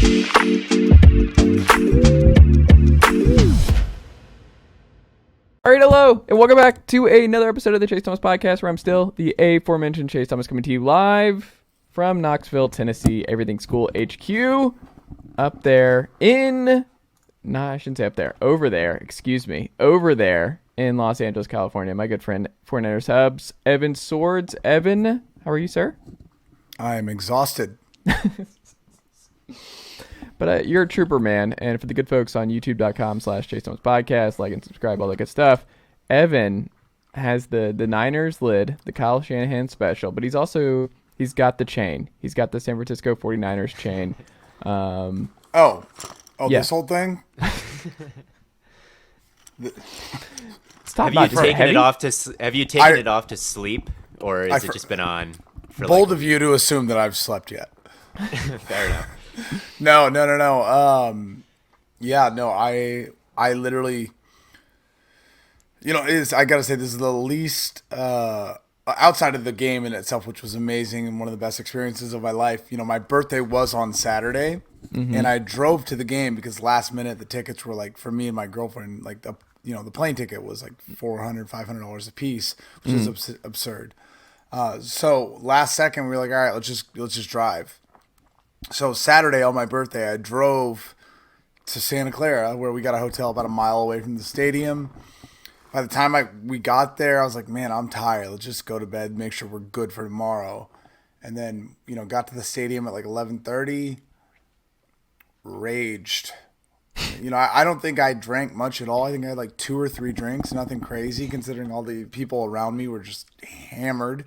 All right, hello, and welcome back to another episode of the Chase Thomas Podcast, where I'm still the aforementioned Chase Thomas, coming to you live from Knoxville, Tennessee, Everything School HQ, up there in, I shouldn't say up there, over there in Los Angeles, California. My good friend, 49ers Hubs, Evan Sowards. Evan, how are you, sir? I am exhausted. But you're a trooper, man. And for the good folks on youtube.com/Chase Thomas Podcast, like and subscribe, all that good stuff. Evan has the Niners lid, the Kyle Shanahan special, but he's got the chain. He's got the San Francisco 49ers chain. Yeah. This whole thing? Have you taken it off to sleep, or has it just been on? Bold of you to assume that I've slept yet. Fair enough. No. I literally, I gotta say, this is the least, outside of the game in itself, which was amazing and one of the best experiences of my life. My birthday was on Saturday, and I drove to the game because last minute the tickets were like, for me and my girlfriend, like the plane ticket was like $400, $500 a piece, which is absurd. So last second we were like, all right, let's just drive. So Saturday on my birthday, I drove to Santa Clara, where we got a hotel about a mile away from the stadium. By the time we got there, I was like, man, I'm tired. Let's just go to bed, make sure we're good for tomorrow. And then, got to the stadium at like 11:30, raged. I don't think I drank much at all. I think I had like 2 or 3 drinks, nothing crazy, considering all the people around me were just hammered.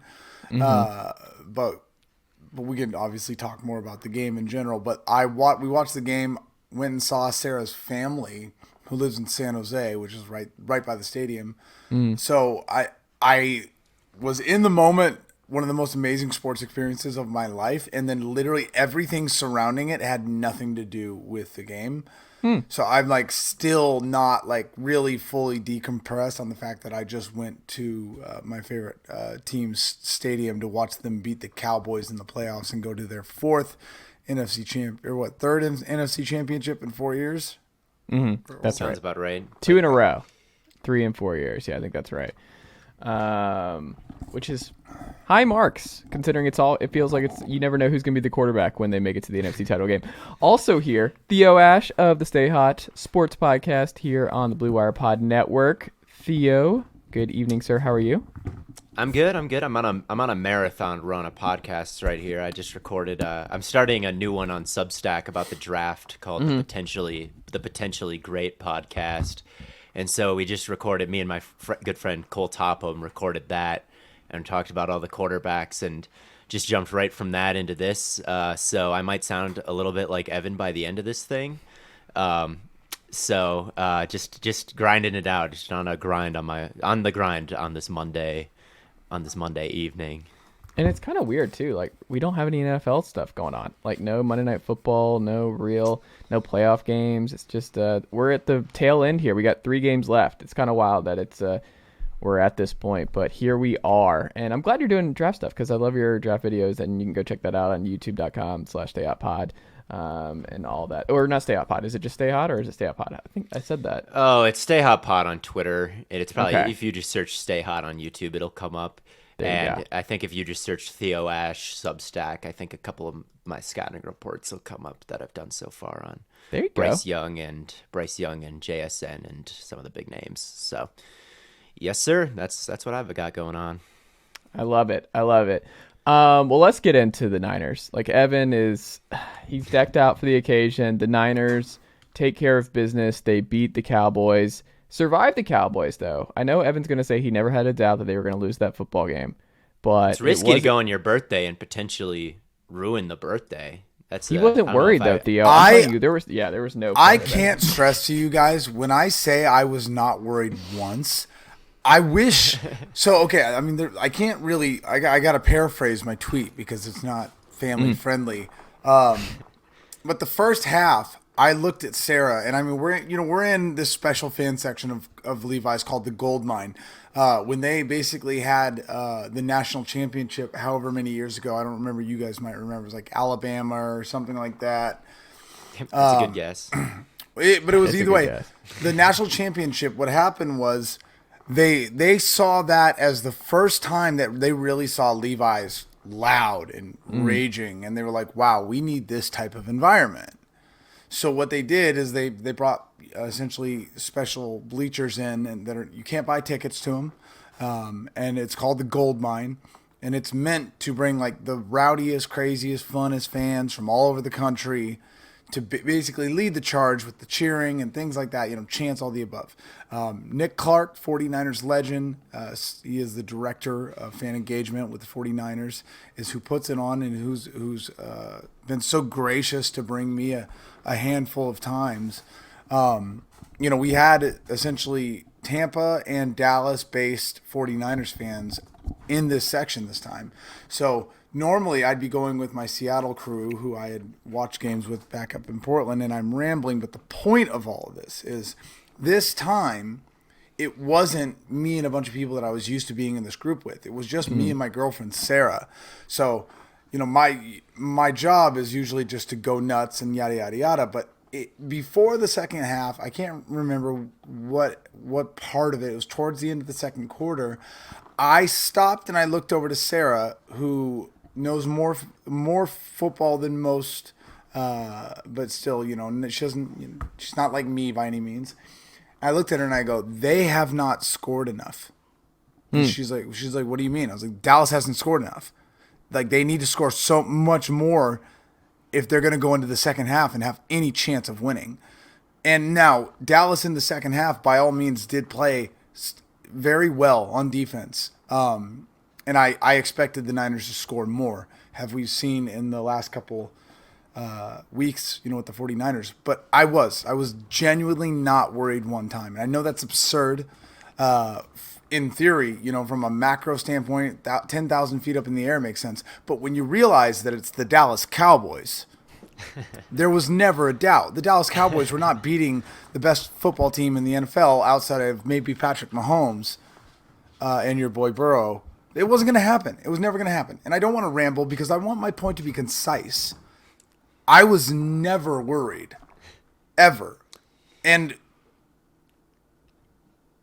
But we can obviously talk more about the game in general. But we watched the game, went and saw Sarah's family, who lives in San Jose, which is right by the stadium. So I was in the moment, one of the most amazing sports experiences of my life, and then literally everything surrounding it had nothing to do with the game. So I'm like still not like really fully decompressed on the fact that I just went to my favorite team's stadium to watch them beat the Cowboys in the playoffs and go to their third NFC championship in 4 years. That sounds about right. 2 in a row, 3 in 4 years. Yeah, I think that's right. Which is high marks, considering it feels like you never know who's going to be the quarterback when they make it to the NFC title game. Also here, Theo Ash of the Stay Hot Sports Podcast here on the Blue Wire Pod Network. Theo, good evening, sir. How are you? I'm good. I'm on a marathon run of podcasts right here. I just recorded. I'm starting a new one on Substack about the draft called the Potentially Great Podcast. And so we just recorded, me and my good friend Cole Topham recorded that and talked about all the quarterbacks and just jumped right from that into this. So I might sound a little bit like Evan by the end of this thing. Just grinding it out, just on the grind on this Monday evening. And it's kind of weird too. Like, we don't have any NFL stuff going on. Like, no Monday Night Football, no playoff games. It's just we're at the tail end here. We got 3 games left. It's kind of wild that we're at this point, but here we are. And I'm glad you're doing draft stuff, because I love your draft videos, and you can go check that out on youtube.com/stayhotpod and all that. Or not Stay Hot Pod. Is it just Stay Hot, or is it Stay Hot Pod? I think I said that. Oh, it's Stay Hot Pod on Twitter. And it's probably, if you just search Stay Hot on YouTube, it'll come up. And I think if you just search Theo Ash Substack, I think a couple of my scouting reports will come up that I've done so far on Bryce Young and JSN and some of the big names. So, yes, sir. That's what I've got going on. I love it. Well, let's get into the Niners. Like, Evan he's decked out for the occasion. The Niners take care of business. They beat the Cowboys. Survived the Cowboys, though. I know Evan's going to say he never had a doubt that they were going to lose that football game. But it's risky to go on your birthday and potentially ruin the birthday. He wasn't worried, though, Theo. I'm telling you, there was no... I can't stress to you guys, when I say I was not worried once, I wish... So, okay, I mean, I can't really... I got to paraphrase my tweet because it's not family-friendly. But the first half... I looked at Sarah, and I mean, we're in this special fan section of Levi's called the Gold Mine. When they basically had the national championship, however many years ago, I don't remember. You guys might remember. It was like Alabama or something like that. That's a good guess. But it was It's a either good way. guess. The national championship, what happened was they saw that as the first time that they really saw Levi's loud and raging, and they were like, wow, we need this type of environment. So what they did is they brought essentially special bleachers in, and you can't buy tickets to them, and it's called the Gold Mine, and it's meant to bring like the rowdiest, craziest, funnest fans from all over the country to basically lead the charge with the cheering and things like that, chants, all the above. Nick Clark, 49ers legend, he is the director of fan engagement with the 49ers, is who puts it on and who's been so gracious to bring me a handful of times. We had essentially Tampa and Dallas-based 49ers fans in this section this time. So normally I'd be going with my Seattle crew who I had watched games with back up in Portland, and I'm rambling, but the point of all of this is this time it wasn't me and a bunch of people that I was used to being in this group with. It was just me and my girlfriend, Sarah. So, my job is usually just to go nuts and yada, yada, yada. But before the second half, I can't remember what part of it. It was towards the end of the second quarter. I stopped and I looked over to Sarah, who knows more football than most, but still, she's not like me by any means. I looked at her and I go, they have not scored enough. And she's like, what do you mean? I was like, Dallas hasn't scored enough. Like, they need to score so much more if they're going to go into the second half and have any chance of winning. And now Dallas in the second half, by all means, did play very well on defense. And I expected the Niners to score more, have we seen in the last couple weeks, with the 49ers. But I was genuinely not worried one time. And I know that's absurd in theory, from a macro standpoint. 10,000 feet up in the air makes sense. But when you realize that it's the Dallas Cowboys, there was never a doubt. The Dallas Cowboys were not beating the best football team in the NFL outside of maybe Patrick Mahomes and your boy Burrow. It wasn't going to happen. It was never going to happen. And I don't want to ramble because I want my point to be concise. I was never worried, ever. And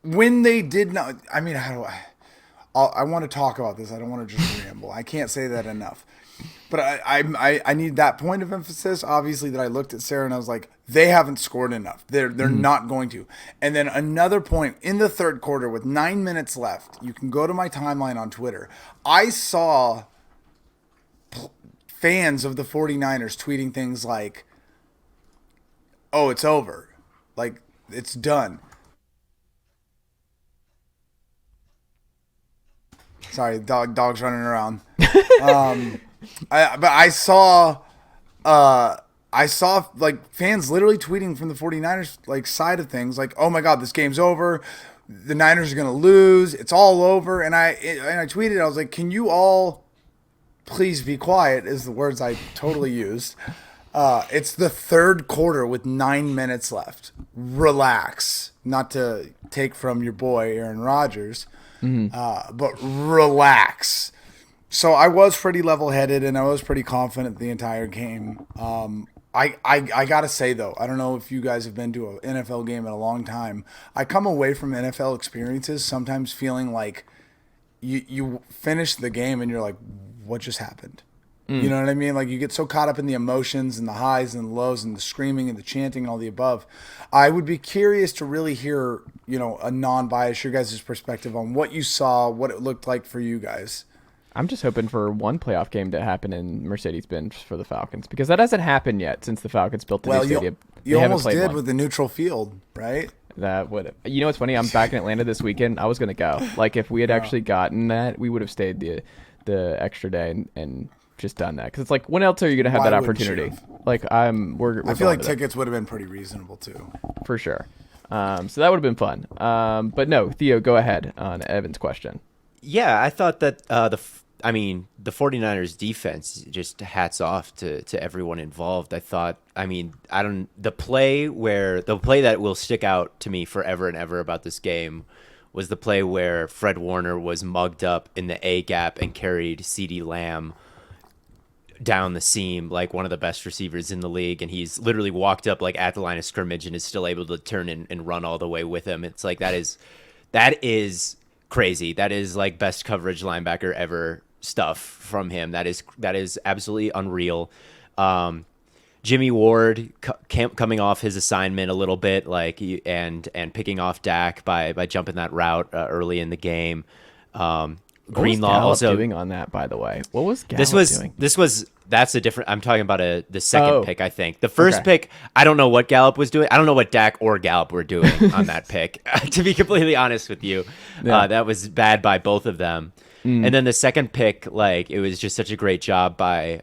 when they did not, I mean, I want to talk about this. I don't want to just ramble. I can't say that enough. But I need that point of emphasis, obviously, that I looked at Sarah and I was like, they haven't scored enough. They're not going to. And then another point, in the third quarter with 9 minutes left, you can go to my timeline on Twitter. I saw fans of the 49ers tweeting things like, oh, it's over. Like, it's done. Sorry, dog's running around. But I saw like fans literally tweeting from the 49ers like side of things, like, oh my God, this game's over. The Niners are going to lose. It's all over. And I tweeted, I was like, can you all please be quiet, is the words I totally used. It's the third quarter with 9 minutes left. Relax. Not to take from your boy, Aaron Rodgers, but relax. So I was pretty level-headed, and I was pretty confident the entire game. I got to say, though, I don't know if you guys have been to an NFL game in a long time. I come away from NFL experiences sometimes feeling like you finish the game and you're like, what just happened? You know what I mean? Like, you get so caught up in the emotions and the highs and the lows and the screaming and the chanting and all the above. I would be curious to really hear, a non-biased, your guys' perspective on what you saw, what it looked like for you guys. I'm just hoping for one playoff game to happen in Mercedes-Benz for the Falcons, because that hasn't happened yet since the Falcons built the new stadium. You almost did with the neutral field, right? That would. What's funny? I'm back in Atlanta this weekend. I was gonna go. Like, if we had actually gotten that, we would have stayed the extra day and just done that, because it's like, when else are you gonna have that opportunity? Like, I feel like tickets would have been pretty reasonable too, for sure. So that would have been fun. But no, Theo, go ahead on Evan's question. Yeah, I thought that the 49ers defense, just hats off to everyone involved. I thought, the play that will stick out to me forever and ever about this game was the play where Fred Warner was mugged up in the A gap and carried CeeDee Lamb down the seam like one of the best receivers in the league, and he's literally walked up like at the line of scrimmage and is still able to turn and run all the way with him. It's like that is crazy. That is like best coverage linebacker ever stuff from him. That is absolutely unreal. Jimmy Ward coming off his assignment a little bit, like and picking off Dak by jumping that route early in the game. Greenlaw Gallup also doing on that, by the way. What was Gallup doing? That's a different. I'm talking about the second pick. I think the first Okay. pick, I don't know what Gallup was doing. I don't know what Dak or Gallup were doing on that pick. To be completely honest with you, Yeah. that was bad by both of them. And then the second pick, like it was just such a great job by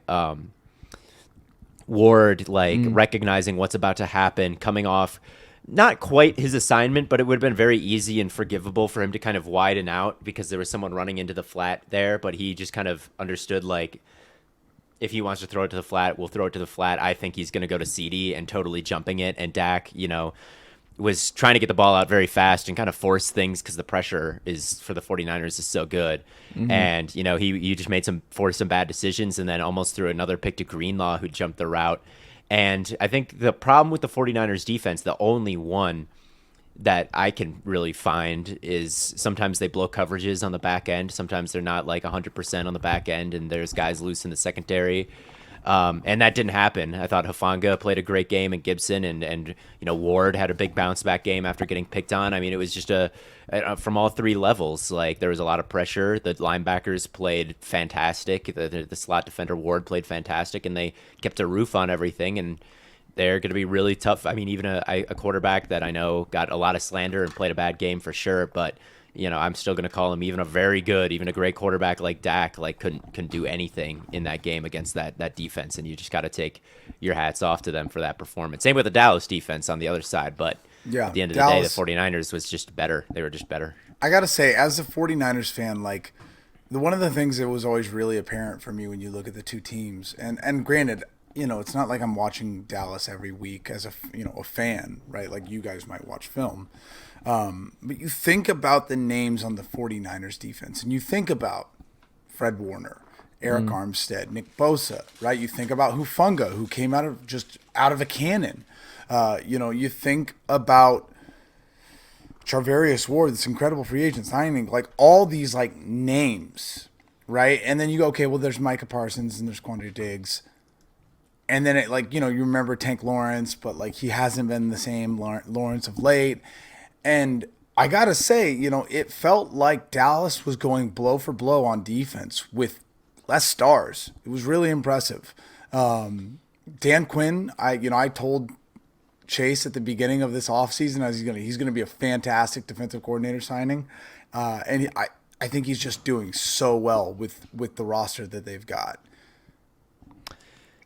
Ward, like recognizing what's about to happen, coming off not quite his assignment, but it would have been very easy and forgivable for him to kind of widen out because there was someone running into the flat there, but he just kind of understood like if he wants to throw it to the flat, we'll throw it to the flat. I think he's going to go to CD and totally jumping it. And Dak, was trying to get the ball out very fast and kind of force things because the pressure is for the 49ers is so good. And, he just forced some bad decisions and then almost threw another pick to Greenlaw who jumped the route. And I think the problem with the 49ers defense, the only one that I can really find is sometimes they blow coverages on the back end. Sometimes they're not like 100% on the back end and there's guys loose in the secondary. And that didn't happen. I thought Hufanga played a great game, and Gibson and Ward had a big bounce back game after getting picked on. I mean, it was just from all three levels. Like there was a lot of pressure. The linebackers played fantastic. The slot defender Ward played fantastic, and they kept a roof on everything. And they're going to be really tough. I mean, even a quarterback that I know got a lot of slander and played a bad game for sure, but. I'm still going to call him even a great quarterback like Dak, like couldn't do anything in that game against that defense. And you just got to take your hats off to them for that performance. Same with the Dallas defense on the other side. But at the end of the day, the 49ers was just better. They were just better. I got to say, as a 49ers fan, like one of the things that was always really apparent for me when you look at the two teams, and granted, it's not like I'm watching Dallas every week as a fan, right? Like you guys might watch film. But you think about the names on the 49ers defense, and you think about Fred Warner, Eric Armstead, Nick Bosa, right? You think about Hufanga, who came out of a cannon. You think about Charvarius Ward, this incredible free agent signing, like all these like names, right? And then you go, okay, well, there's Micah Parsons and there's Quandre Diggs. And then you remember Tank Lawrence, but like he hasn't been the same Lawrence of late. And I got to say, it felt like Dallas was going blow for blow on defense with less stars. It was really impressive. Dan Quinn, I told Chase at the beginning of this offseason he's going to be a fantastic defensive coordinator signing. And I think he's just doing so well with the roster that they've got.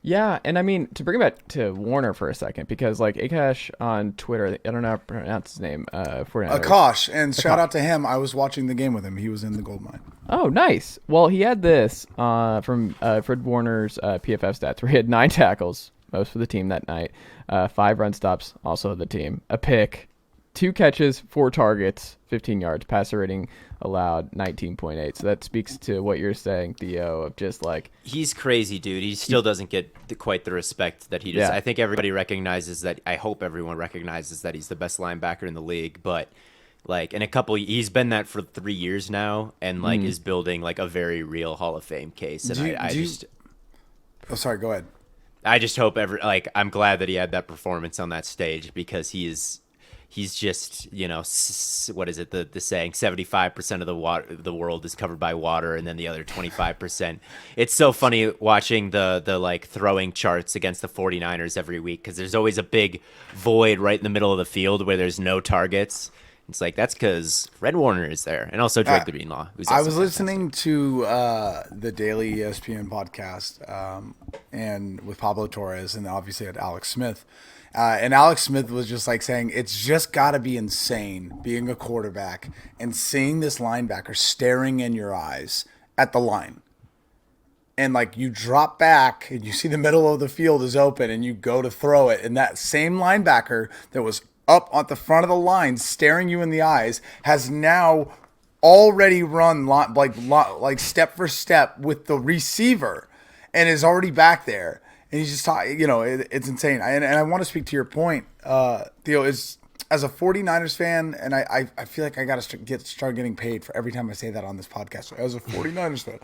Yeah, and I mean, to bring it back to Warner for a second, because like Akash on Twitter, I don't know how to pronounce his name. Akash, and shout out to him. I was watching the game with him. He was in the gold mine. Oh, nice. Well, he had this from Fred Warner's PFF stats, where he had 9 tackles, most for the team that night, 5 run stops, also the team, a pick, 2 catches, 4 targets, 15 yards, passer rating allowed 19.8. So that speaks to what you're saying, Theo, of just like he's crazy, dude. He still doesn't get quite the respect that he does. Yeah. I think everybody recognizes that. I hope everyone recognizes that he's the best linebacker in the league. But like he's been that for 3 years now, and like is building like a very real Hall of Fame case. And Oh, sorry. Go ahead. I just hope I'm glad that he had that performance on that stage because he's just, what is it, the saying, 75% of the world is covered by water, and then the other 25%. It's so funny watching the like throwing charts against the 49ers every week because there's always a big void right in the middle of the field where there's no targets. It's like that's because Fred Warner is there, and also Drake Greenlaw. I was listening to the daily ESPN podcast and with Pablo Torres, and obviously had Alex Smith. And Alex Smith was just like saying, it's just got to be insane being a quarterback and seeing this linebacker staring in your eyes at the line. And like you drop back and you see the middle of the field is open and you go to throw it. And that same linebacker that was up on the front of the line staring you in the eyes has now already run like step for step with the receiver. and is already back there. And he's just it's insane. And I want to speak to your point, Theo, is as a 49ers fan, and I feel like I got to start getting paid for every time I say that on this podcast. As a 49ers fan.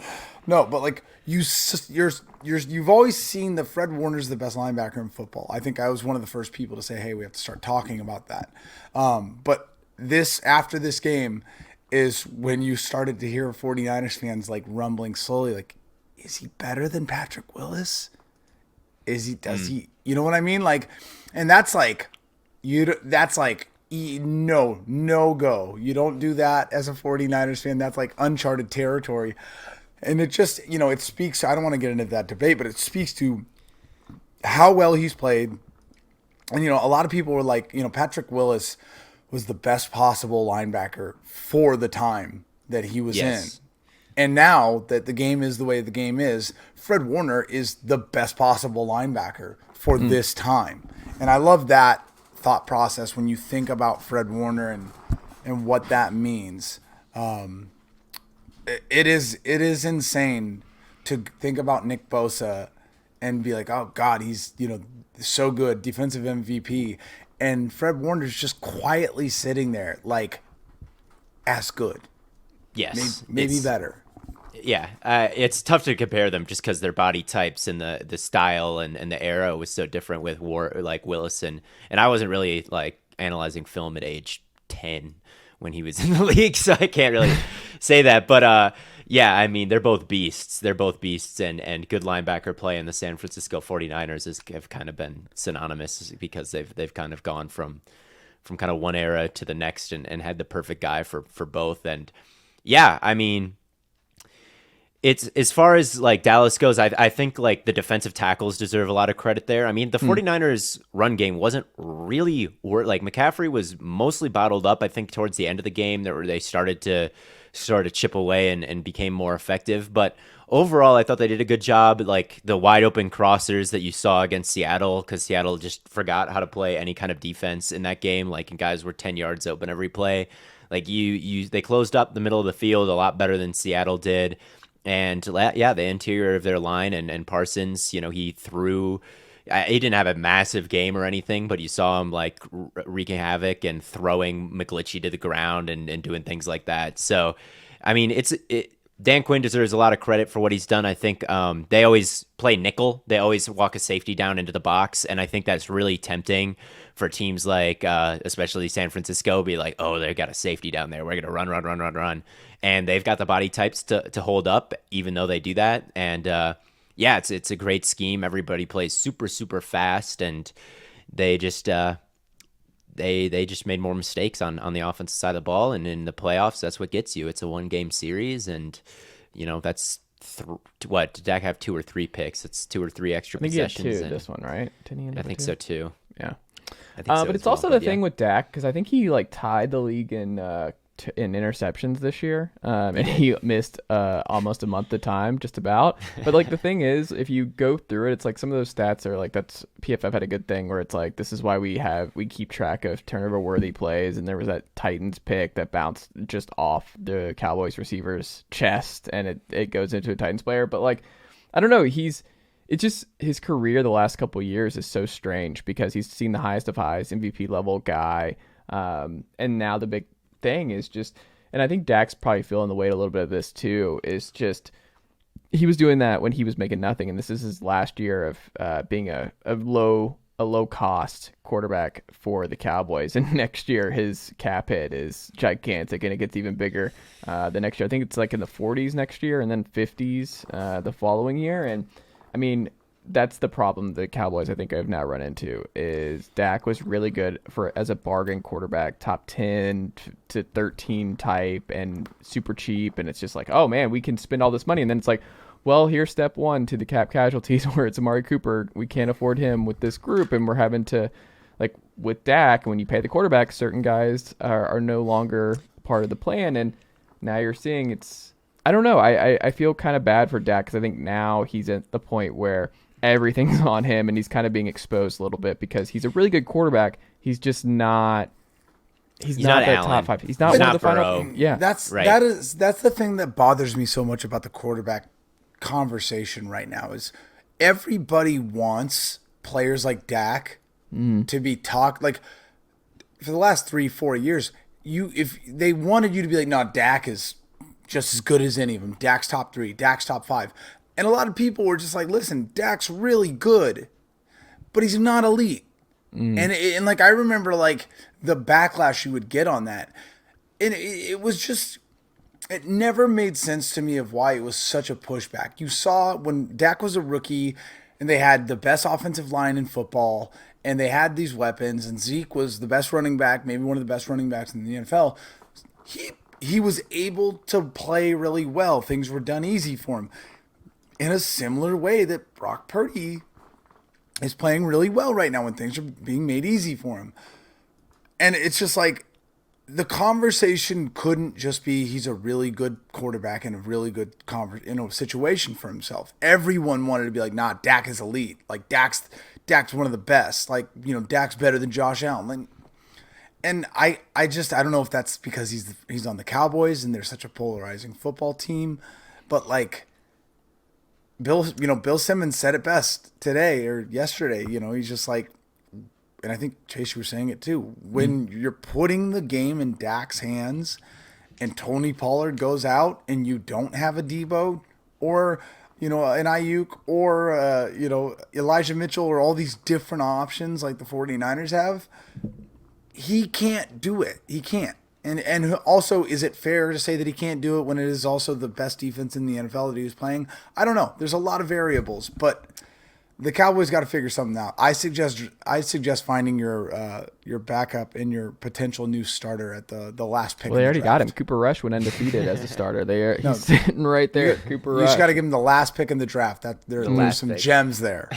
No, but like you've always seen that Fred Warner's the best linebacker in football. I think I was one of the first people to say, hey, we have to start talking about that. But after this game is when you started to hear 49ers fans like rumbling slowly, like, is he better than Patrick Willis? Does he, you know what I mean? Like, and that's like, no go. You don't do that as a 49ers fan. That's like uncharted territory. And it just, it speaks, I don't want to get into that debate, but it speaks to how well he's played. And, a lot of people were like, Patrick Willis was the best possible linebacker for the time that he was in. And now that the game is the way the game is, Fred Warner is the best possible linebacker for this time. And I love that thought process when you think about Fred Warner and what that means. It is insane to think about Nick Bosa and be like, oh God, he's so good, defensive MVP, and Fred Warner's just quietly sitting there like as good. Yes, maybe better. Yeah, it's tough to compare them just because their body types and the style and the era was so different with Willis and I wasn't really like analyzing film at age 10 when he was in the league, so I can't really say that. But yeah, I mean, they're both beasts. They're both beasts, and good linebacker play in the San Francisco 49ers have kind of been synonymous because they've kind of gone from kind of one era to the next and had the perfect guy for both. And yeah, I mean, it's as far as like Dallas goes, I think like the defensive tackles deserve a lot of credit there. I mean, the 49ers run game wasn't really like McCaffrey was mostly bottled up. I think towards the end of the game they started to chip away and became more effective. But overall, I thought they did a good job. Like the wide open crossers that you saw against Seattle, because Seattle just forgot how to play any kind of defense in that game. Like, and guys were 10 yards open every play. Like they closed up the middle of the field a lot better than Seattle did. And yeah, the interior of their line and Parsons, he threw. He didn't have a massive game or anything, but you saw him like wreaking havoc and throwing McGlinchey to the ground and doing things like that. So, I mean, Dan Quinn deserves a lot of credit for what he's done. I think they always play nickel. They always walk a safety down into the box, and I think that's really tempting for teams like, especially San Francisco, be like, oh, they got a safety down there. We're going to run. And they've got the body types to hold up, even though they do that. And yeah, it's a great scheme. Everybody plays super, super fast, and they just they just made more mistakes on the offensive side of the ball. And in the playoffs, that's what gets you. It's a 1-game series, and that's what, did Dak have 2 or 3 picks? It's 2 or 3 extra possessions. I think he had 2 this one, right? Didn't he? I think so too. Yeah. I think so but it's also the thing with Dak, because I think he like tied the league in interceptions this year, and he missed almost a month at a time, just about. But like the thing is, if you go through it, it's like some of those stats are like, that's PFF had a good thing where it's like, this is why we keep track of turnover worthy plays, and there was that Titans pick that bounced just off the Cowboys receiver's chest, and it goes into a Titans player. But like, I don't know, it's just his career the last couple of years is so strange because he's seen the highest of highs, MVP level guy, and now the big thing is just, and I think Dak's probably feeling the weight a little bit of this too, is just he was doing that when he was making nothing, and this is his last year of being a low cost quarterback for the Cowboys, and next year his cap hit is gigantic and it gets even bigger the next year. I think it's like in the 40s next year and then 50s the following year. And I mean, that's the problem the Cowboys, I think, have now run into, is Dak was really good as a bargain quarterback, top 10 to 13 type, and super cheap. And it's just like, oh man, we can spend all this money. And then it's like, well, here's step 1 to the cap casualties, where it's Amari Cooper. We can't afford him with this group, and we're having to, like with Dak, when you pay the quarterback, certain guys are no longer part of the plan. And now you're seeing I don't know. I feel kind of bad for Dak, because I think now he's at the point where everything's on him, and he's kind of being exposed a little bit, because he's a really good quarterback. He's just not. He's not that top 5. He's not one of the final. Yeah, that's the thing that bothers me so much about the quarterback conversation right now is everybody wants players like Dak to be talked like for the last 3-4 years. If they wanted you to be like, no, Dak is just as good as any of them. Dak's top 3, Dak's top 5. And a lot of people were just like, listen, Dak's really good, but he's not elite. And like I remember like the backlash you would get on that. And it was just, it never made sense to me of why it was such a pushback. You saw when Dak was a rookie and they had the best offensive line in football and they had these weapons and Zeke was the best running back, maybe one of the best running backs in the NFL. He was able to play really well. Things were done easy for him in a similar way that Brock Purdy is playing really well right now when things are being made easy for him. And it's just like the conversation couldn't just be he's a really good quarterback in a really good situation for himself. Everyone wanted to be like, nah, Dak is elite. Like Dak's one of the best. Like, Dak's better than Josh Allen. And I don't know if that's because he's on the Cowboys and they're such a polarizing football team, but like Bill Simmons said it best today or yesterday. He's just like, and I think Chase, you were saying it too. When you're putting the game in Dak's hands, and Tony Pollard goes out, and you don't have a Debo or an Ayuk or Elijah Mitchell or all these different options like the 49ers have, he can't do it. He can't. And also, is it fair to say that he can't do it when it is also the best defense in the NFL that he was playing? I don't know. There's a lot of variables, but the Cowboys got to figure something out. I suggest finding your backup and your potential new starter at the last pick. Well, they already got him. Cooper Rush went undefeated as a starter. He's sitting right there. Cooper Rush. You just got to give him the last pick in the draft. There's some gems there.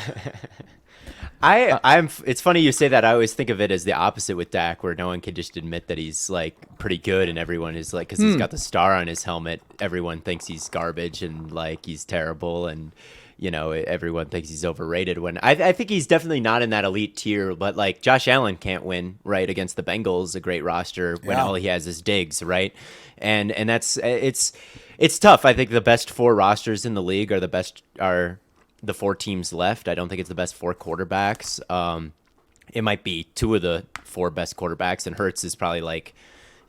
It's funny you say that. I always think of it as the opposite with Dak, where no one can just admit that he's like pretty good, and everyone is like, because he's got the star on his helmet, everyone thinks he's garbage and like he's terrible, and everyone thinks he's overrated. When I think he's definitely not in that elite tier, but like Josh Allen can't win right against the Bengals, a great roster, when all he has is Diggs, right? And that's it's tough. I think the best 4 rosters in the league are the 4 teams left. I don't think it's the best 4 quarterbacks. It might be 2 of the 4 best quarterbacks, and Hurts is probably like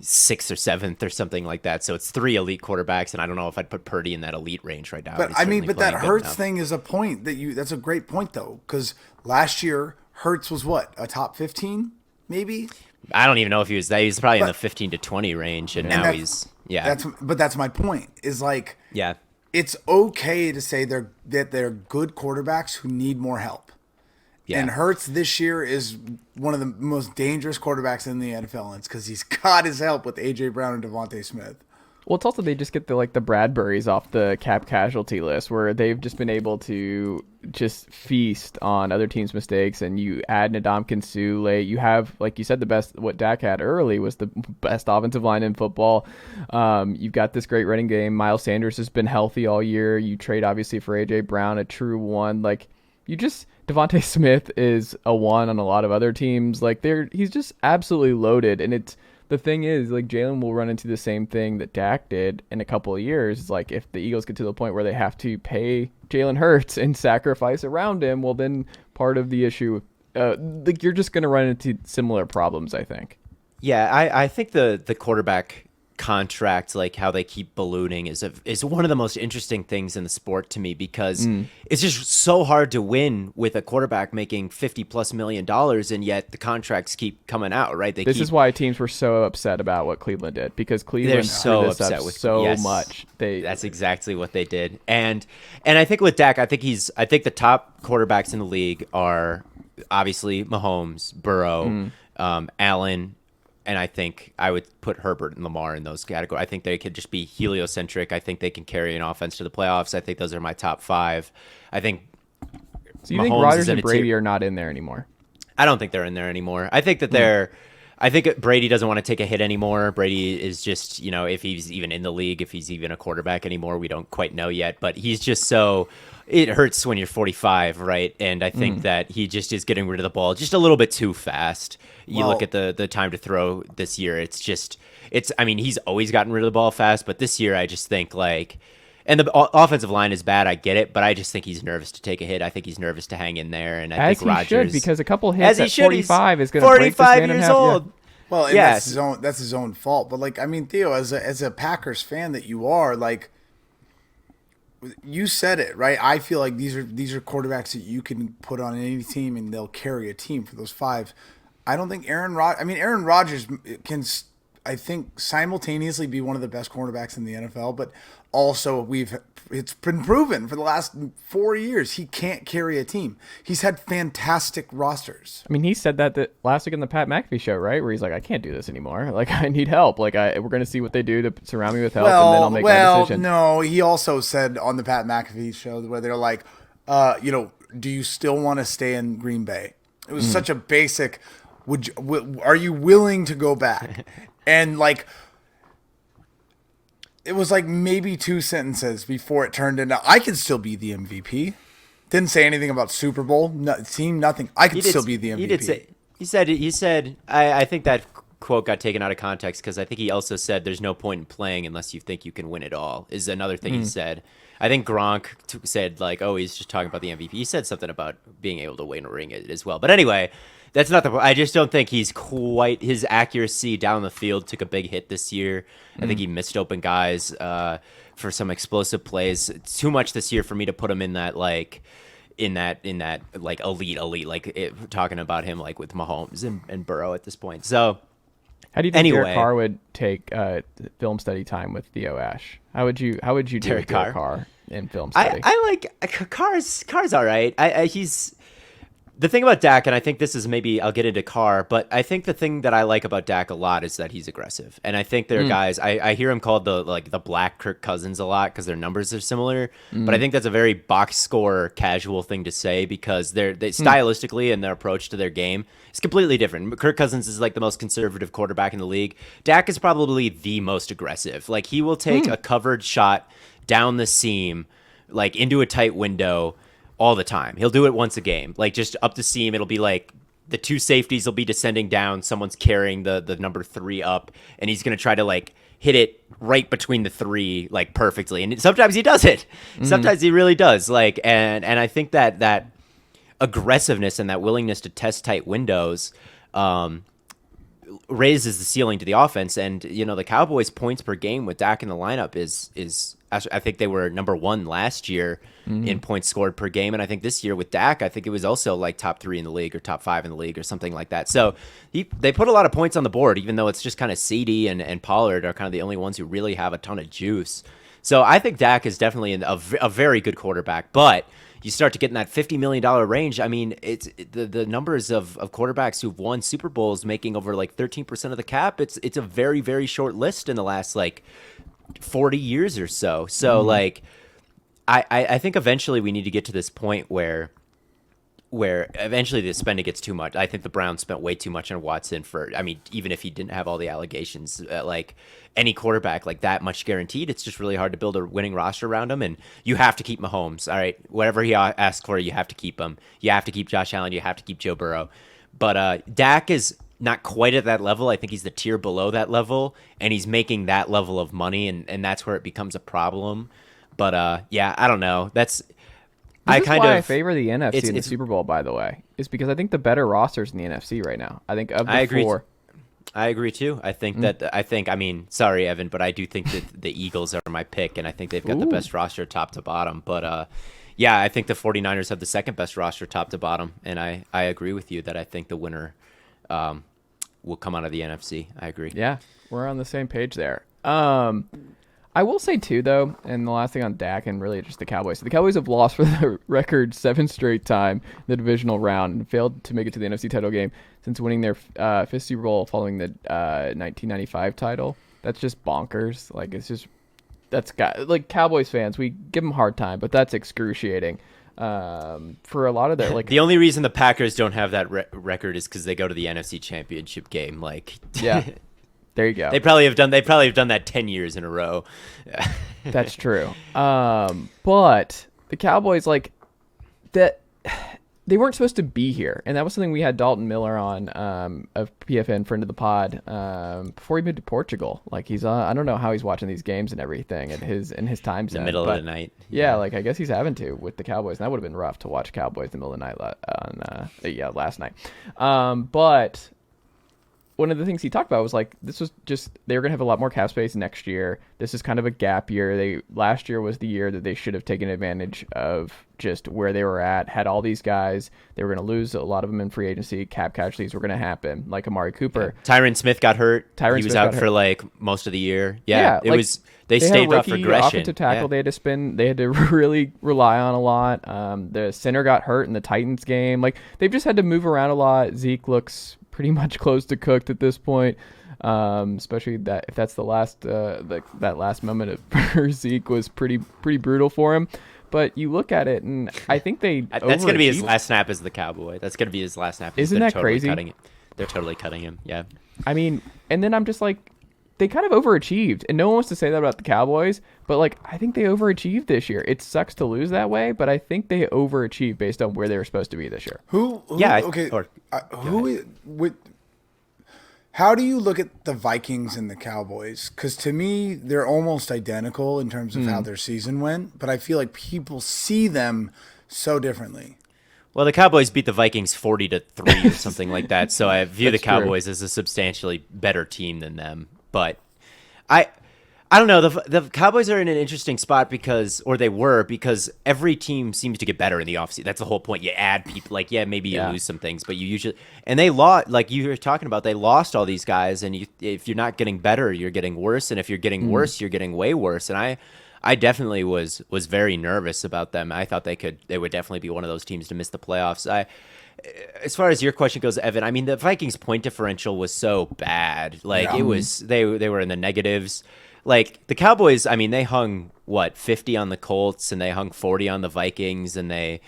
6th or 7th or something like that. So it's 3 elite quarterbacks, and I don't know if I'd put Purdy in that elite range right now. But but that Hurts thing is a point that's a great point though, because last year Hurts was what, a top 15 maybe? I don't even know if he was that. He's probably in the 15 to 20 range, and now he's That's my point. Is like it's okay to say they're good quarterbacks who need more help. Yeah. And Hurts this year is one of the most dangerous quarterbacks in the NFL, and it's because he's got his help with A.J. Brown and Devontae Smith. Well, it's also they just get the Bradburys off the cap casualty list, where they've just been able to just feast on other teams' mistakes. And you add Ndamukong Suh late, you have, like you said, the best. What Dak had early was the best offensive line in football. You've got this great running game. Miles Sanders has been healthy all year. You trade obviously for A.J. Brown, a true one. Like Devontae Smith is a one on a lot of other teams. Like he's just absolutely loaded, and the thing is, like, Jalen will run into the same thing that Dak did in a couple of years. It's like if the Eagles get to the point where they have to pay Jalen Hurts and sacrifice around him, well, then part of the issue, you're just going to run into similar problems, I think. Yeah, I think the quarterback contract, like how they keep ballooning, is one of the most interesting things in the sport to me, because it's just so hard to win with a quarterback making $50+ million, and yet the contracts keep coming out, right? This is why teams were so upset about what Cleveland did, because Cleveland so upset with much. That's exactly what they did, and I think with Dak, I think the top quarterbacks in the league are obviously Mahomes, Burrow, Allen. And I think I would put Herbert and Lamar in those categories. I think they could just be heliocentric. I think they can carry an offense to the playoffs. I think those are my top 5. I think. So you think Rodgers and Brady are not in there anymore? I don't think they're in there anymore. I think that I think Brady doesn't want to take a hit anymore. Brady is just, if he's even in the league, if he's even a quarterback anymore, we don't quite know yet. But he's just so. It hurts when you're 45, right? And I think that he just is getting rid of the ball just a little bit too fast. You look at the time to throw this year. He's always gotten rid of the ball fast, but this year I just think And the offensive line is bad. I get it, but I just think he's nervous to take a hit. I think he's nervous to hang in there, and I think Rodgers should, because a couple hits at 45 is going to break this 45 man in years half. old. Yeah. Well, and that's his own fault. But like, I mean, Theo, as a Packers fan that you are, like, you said it right. I feel like these are quarterbacks that you can put on any team and they'll carry a team for those 5. I don't think Aaron Rodgers can, I think, simultaneously be one of the best cornerbacks in the NFL, but also it's been proven for the last 4 years he can't carry a team. He's had fantastic rosters. I mean, he said that last week in the Pat McAfee show, right? Where he's like, I can't do this anymore. Like, I need help. Like, we're going to see what they do to surround me with help, and then I'll make my decision. No, he also said on the Pat McAfee show where they're like, do you still want to stay in Green Bay? It was such a basic, are you willing to go back? And like, it was like maybe 2 sentences before it turned into, I could still be the MVP. Didn't say anything about Super Bowl, team, nothing. I could still be the MVP. He said, I think that quote got taken out of context because I think he also said there's no point in playing unless you think you can win it all, is another thing he said. I think Gronk said, like, oh, he's just talking about the MVP. He said something about being able to win a ring as well. But anyway, that's not the point. I just don't think he's quite, his accuracy down the field took a big hit this year. I think he missed open guys for some explosive plays. It's too much this year for me to put him in that, like, like elite, like talking about him like with Mahomes and Burrow at this point. So how do you think Derek Carr would take film study time with Theo Ash? How would you do Derek Carr in film study? I like Carr's all right. He's the thing about Dak, and I think this is maybe I'll get into Carr, but I think the thing that I like about Dak a lot is that he's aggressive, and I think there are guys. I hear him called the Black Kirk Cousins a lot because their numbers are similar, but I think that's a very box score casual thing to say because they stylistically and their approach to their game is completely different. Kirk Cousins is like the most conservative quarterback in the league. Dak is probably the most aggressive. Like he will take a covered shot down the seam, like into a tight window, all the time. He'll do it once a game, like just up the seam. It'll be like the 2 safeties will be descending down. Someone's carrying the number 3 up, and he's going to try to like hit it right between the 3, like perfectly. And sometimes he does it. Sometimes he really does. Like, and I think that aggressiveness and that willingness to test tight windows, raises the ceiling to the offense. And, you know, the Cowboys points per game with Dak in the lineup is I think they were number 1 last year in points scored per game. And I think this year with Dak, I think it was also like top 3 in the league or top 5 in the league or something like that. So they put a lot of points on the board, even though it's just kind of CD and Pollard are kind of the only ones who really have a ton of juice. So I think Dak is definitely a very good quarterback, but you start to get in that $50 million range. I mean, it's the numbers of quarterbacks who've won Super Bowls making over like 13% of the cap. It's a very, very short list in the last like 40 years or so. So like, I think eventually we need to get to this point where eventually the spending gets too much. I think the Browns spent way too much on Watson even if he didn't have all the allegations, like any quarterback like that much guaranteed, it's just really hard to build a winning roster around him. And you have to keep Mahomes. All right. Whatever he asks for, you have to keep him. You have to keep Josh Allen. You have to keep Joe Burrow. But Dak is not quite at that level. I think he's the tier below that level, and he's making that level of money. And that's where it becomes a problem. But yeah, I don't know. This is why I favor the NFC in the Super Bowl, by the way, is because I think the better rosters in the NFC right now. I think of the four. I agree too. I think I mean, sorry, Evan, but I do think that the Eagles are my pick, and I think they've got the best roster top to bottom. But yeah, I think the 49ers have the second best roster top to bottom, and I agree with you that I think the winner will come out of the NFC. I agree. Yeah, we're on the same page there. I will say, too, though, and the last thing on Dak and really just the Cowboys. The Cowboys have lost for the record 7 straight time in the divisional round and failed to make it to the NFC title game since winning their 5th Super Bowl following the 1995 title. That's just bonkers. Like, like, Cowboys fans, we give them a hard time, but that's excruciating. For a lot of their, like, the only reason the Packers don't have that record is because they go to the NFC Championship game. Like, yeah. There you go. They probably have done that 10 years in a row. That's true. But the Cowboys, like, that they weren't supposed to be here, and that was something we had Dalton Miller on, of PFN, friend of the pod, before he moved to Portugal. Like he's I don't know how he's watching these games and everything in his time zone. In the middle of the night. Yeah, like I guess he's having to with the Cowboys. And that would have been rough to watch Cowboys in the middle of the night last night. But one of the things he talked about was like this was just they were gonna have a lot more cap space next year. This is kind of a gap year. Last year was the year that they should have taken advantage of just where they were at. Had all these guys, they were gonna lose a lot of them in free agency. Cap casualties were gonna happen, like Amari Cooper. Yeah. Tyron Smith got hurt. He was out for like most of the year. Yeah, it was. They stayed off regression. Offensive tackle they had to spin. They had to really rely on a lot. The center got hurt in the Titans game. Like they've just had to move around a lot. Zeke looks pretty much close to cooked at this point, especially that if that's the last that last moment for Zeke was pretty brutal for him. But you look at it, and I think that's going to be his last snap as the Cowboy. That's going to be his last snap. Isn't that crazy? They're totally cutting him. Yeah. I mean, and then I'm just like, they kind of overachieved, and no one wants to say that about the Cowboys, but like I think they overachieved this year. It sucks to lose that way, but I think they overachieved based on where they were supposed to be this year. How do you look at the Vikings and the Cowboys? Because to me, they're almost identical in terms of how their season went, but I feel like people see them so differently. Well, the Cowboys beat the Vikings 40-3 or something like that, so I view the Cowboys as a substantially better team than them. But I don't know. The Cowboys are in an interesting spot because every team seems to get better in the offseason. That's the whole point. You add people. Like, maybe you lose some things, but you usually – and they lost – like you were talking about, they lost all these guys, and if you're not getting better, you're getting worse, and if you're getting worse, you're getting way worse. And I definitely was very nervous about them. I thought they would definitely be one of those teams to miss the playoffs. As far as your question goes, Evan, I mean, the Vikings' point differential was so bad. Like, it was – they were in the negatives. Like, the Cowboys, I mean, they hung, 50 on the Colts, and they hung 40 on the Vikings, and they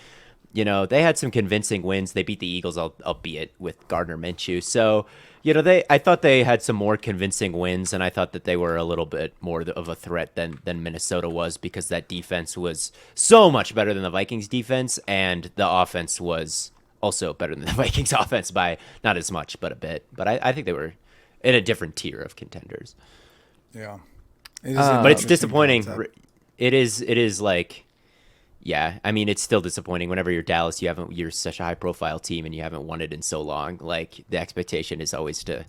had some convincing wins. They beat the Eagles, albeit with Gardner Minshew. So, I thought they had some more convincing wins, and I thought that they were a little bit more of a threat than Minnesota was because that defense was so much better than the Vikings' defense, and the offense was also better than the Vikings' offense by not as much, but a bit. But I think they were in a different tier of contenders. Yeah. But it's disappointing. It is like, I mean, it's still disappointing whenever you're Dallas. You're such a high profile team and you haven't won it in so long. Like the expectation is always to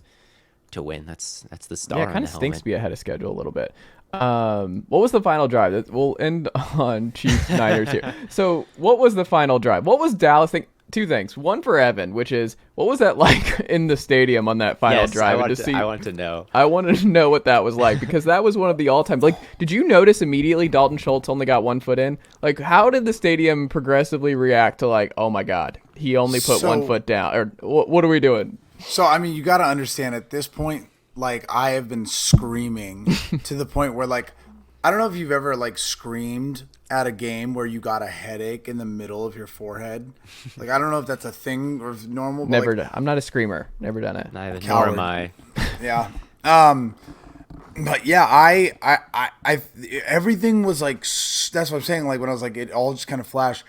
win. That's the star. Yeah, it kind of stinks to be ahead of schedule a little bit. What was the final drive? We'll end on Chiefs Niners here. So what was the final drive? What was Dallas think? Two things. One for Evan, which is, what was that like in the stadium on that final drive? I want to know. I wanted to know what that was like because that was one of the all-time. Like, did you notice immediately Dalton Schultz only got 1 foot in? Like, how did the stadium progressively react to like, oh my God, he only put 1 foot down? Or what are we doing? So, I mean, you got to understand at this point, like, I have been screaming to the point where, like, I don't know if you've ever like screamed at a game where you got a headache in the middle of your forehead. Like, I don't know if that's a thing or if normal. Never done. I'm not a screamer. Never done it. Neither nor am I. Yeah. But yeah, I everything was like, that's what I'm saying. Like when I was like, it all just kind of flashed.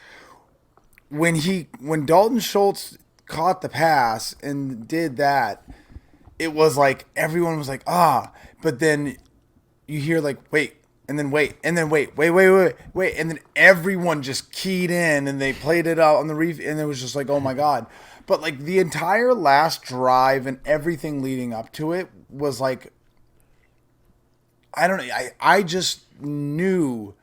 When Dalton Schultz caught the pass and did that, it was like everyone was like, but then you hear like, wait. And then wait, and then everyone just keyed in and they played it out on the and it was just like, oh my God. But like the entire last drive and everything leading up to it was like, I don't know, I just knew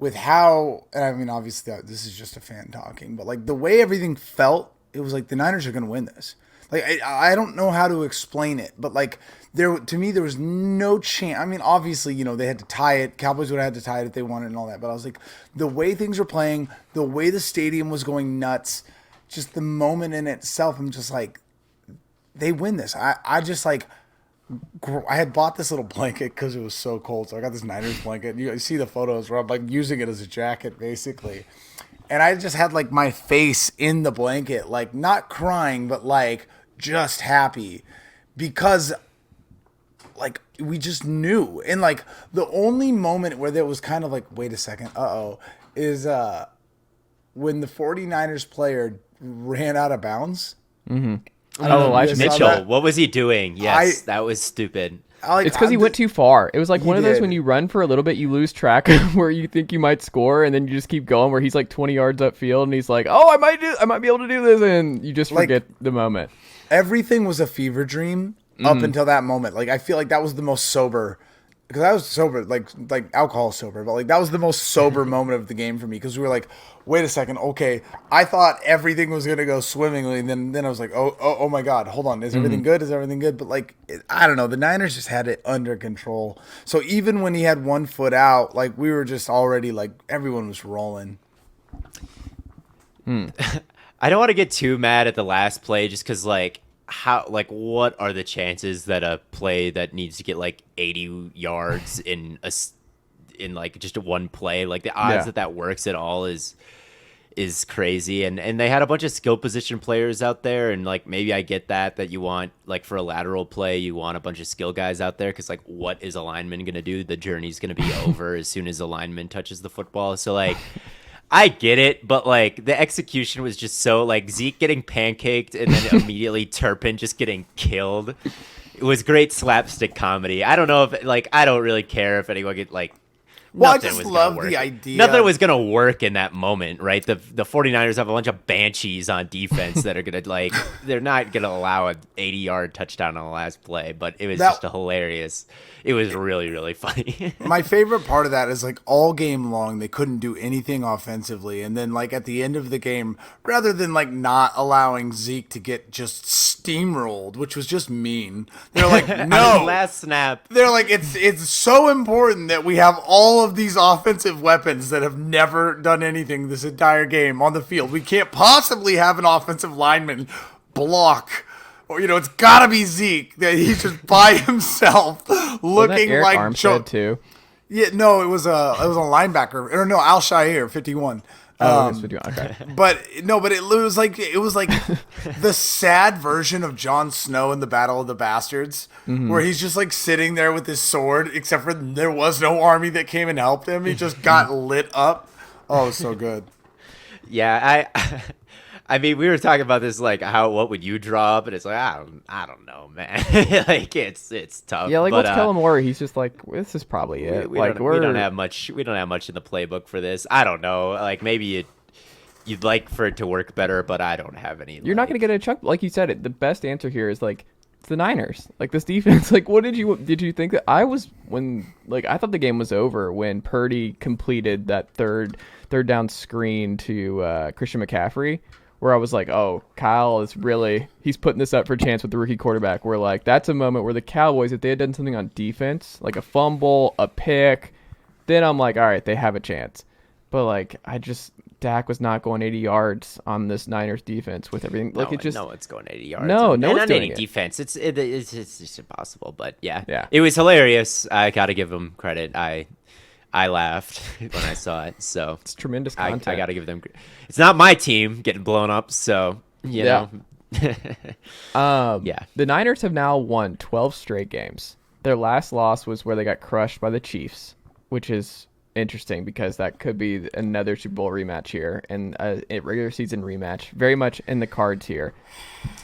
with how, and I mean, obviously this is just a fan talking, but like the way everything felt, it was like the Niners are going to win this. Like, I don't know how to explain it, but like to me, there was no chance. I mean, obviously, they had to tie it. Cowboys would have had to tie it if they wanted and all that. But I was like, the way things were playing, the way the stadium was going nuts, just the moment in itself, I'm just like, they win this. I just like, I had bought this little blanket because it was so cold. So I got this Niners blanket. You see the photos where I'm like using it as a jacket, basically. And I just had like my face in the blanket, like not crying, but like just happy because like we just knew. And like the only moment where there was kind of like, wait a second, is when the 49ers player ran out of bounds. Mm-hmm. I don't know if you guys saw Mitchell, that. what was he doing? Yes, that was stupid. It's because he went too far. It was like He one of those did. when you run for a little bit, you lose track of where you think you might score, and then you just keep going. Where he's like 20 yards upfield, and he's like, "Oh, I might be able to do this," and you just Like- forget the moment. Everything was a fever dream up until that moment. Like I feel like that was the most sober, because I was sober, like alcohol sober, but like that was the most sober moment of the game for me, because we were like, wait a second, okay, I thought everything was gonna go swimmingly, and then I was like, oh my god, hold on, is everything good? Is everything good? But like I don't know, the Niners just had it under control. So even when he had 1 foot out, like we were just already like everyone was rolling. I don't want to get too mad at the last play just because, like, what are the chances that a play that needs to get like 80 yards in like just one play, like the odds that works at all is crazy. And they had a bunch of skill position players out there, and like maybe I get that you want, like, for a lateral play you want a bunch of skill guys out there, because like what is a lineman gonna do? The journey's gonna be over as soon as a lineman touches the football. So like I get it, but like the execution was just so, like, Zeke getting pancaked and then immediately Turpin just getting killed. It was great slapstick comedy. I don't know if, like, I don't really care if anyone get, like, Well, I nothing just was gonna love work. the idea. Nothing was gonna work in that moment, right? The 49ers have a bunch of banshees on defense that are gonna, like, they're not gonna allow a 80-yard touchdown on the last play, but it was just a hilarious. It was really, really funny. My favorite part of that is, like, all game long they couldn't do anything offensively, and then, like, at the end of the game, rather than, like, not allowing Zeke to get just steamrolled, which was just mean, they're like, no, Last snap. they're like, it's so important that we have all of these offensive weapons that have never done anything this entire game on the field. We can't possibly have an offensive lineman block. Or, you know, it's gotta be Zeke, that he's just by himself, looking Eric like Armstead too. Yeah, no, it was a linebacker, or no, Al Shire, 51. Oh, it was 51. Okay. But it was like the sad version of Jon Snow in the Battle of the Bastards, where he's just like sitting there with his sword, except for there was no army that came and helped him. He just got lit up. Oh, so good. Yeah, I mean, we were talking about this, like, what would you draw up? And it's like, I don't know, man. Like, it's tough. Yeah, like, but, what's Kellen Moore? He's just like, this is probably it. we Like, don't have much. We don't have much in the playbook for this. I don't know. Like, maybe you'd like for it to work better, but I don't have any. You're not going to get a chunk. Like you said, the best answer here is, like, it's the Niners. Like, this defense. Like, what did you think that I thought the game was over when Purdy completed that third down screen to Christian McCaffrey, where I was like, oh, Kyle is he's putting this up for a chance with the rookie quarterback. Where, like, that's a moment where the Cowboys, if they had done something on defense, like a fumble, a pick, then I'm like, all right, they have a chance. But, like, Dak was not going 80 yards on this Niners defense with everything. Like, no one's going 80 yards. No one's on doing any it. defense. It's just impossible. But Yeah. It was hilarious. I got to give them credit. I laughed when I saw it. So It's tremendous content. I got to give them. It's not my team getting blown up. So you know. Yeah. The Niners have now won 12 straight games. Their last loss was where they got crushed by the Chiefs, which is interesting because that could be another Super Bowl rematch here, and a regular season rematch very much in the cards here.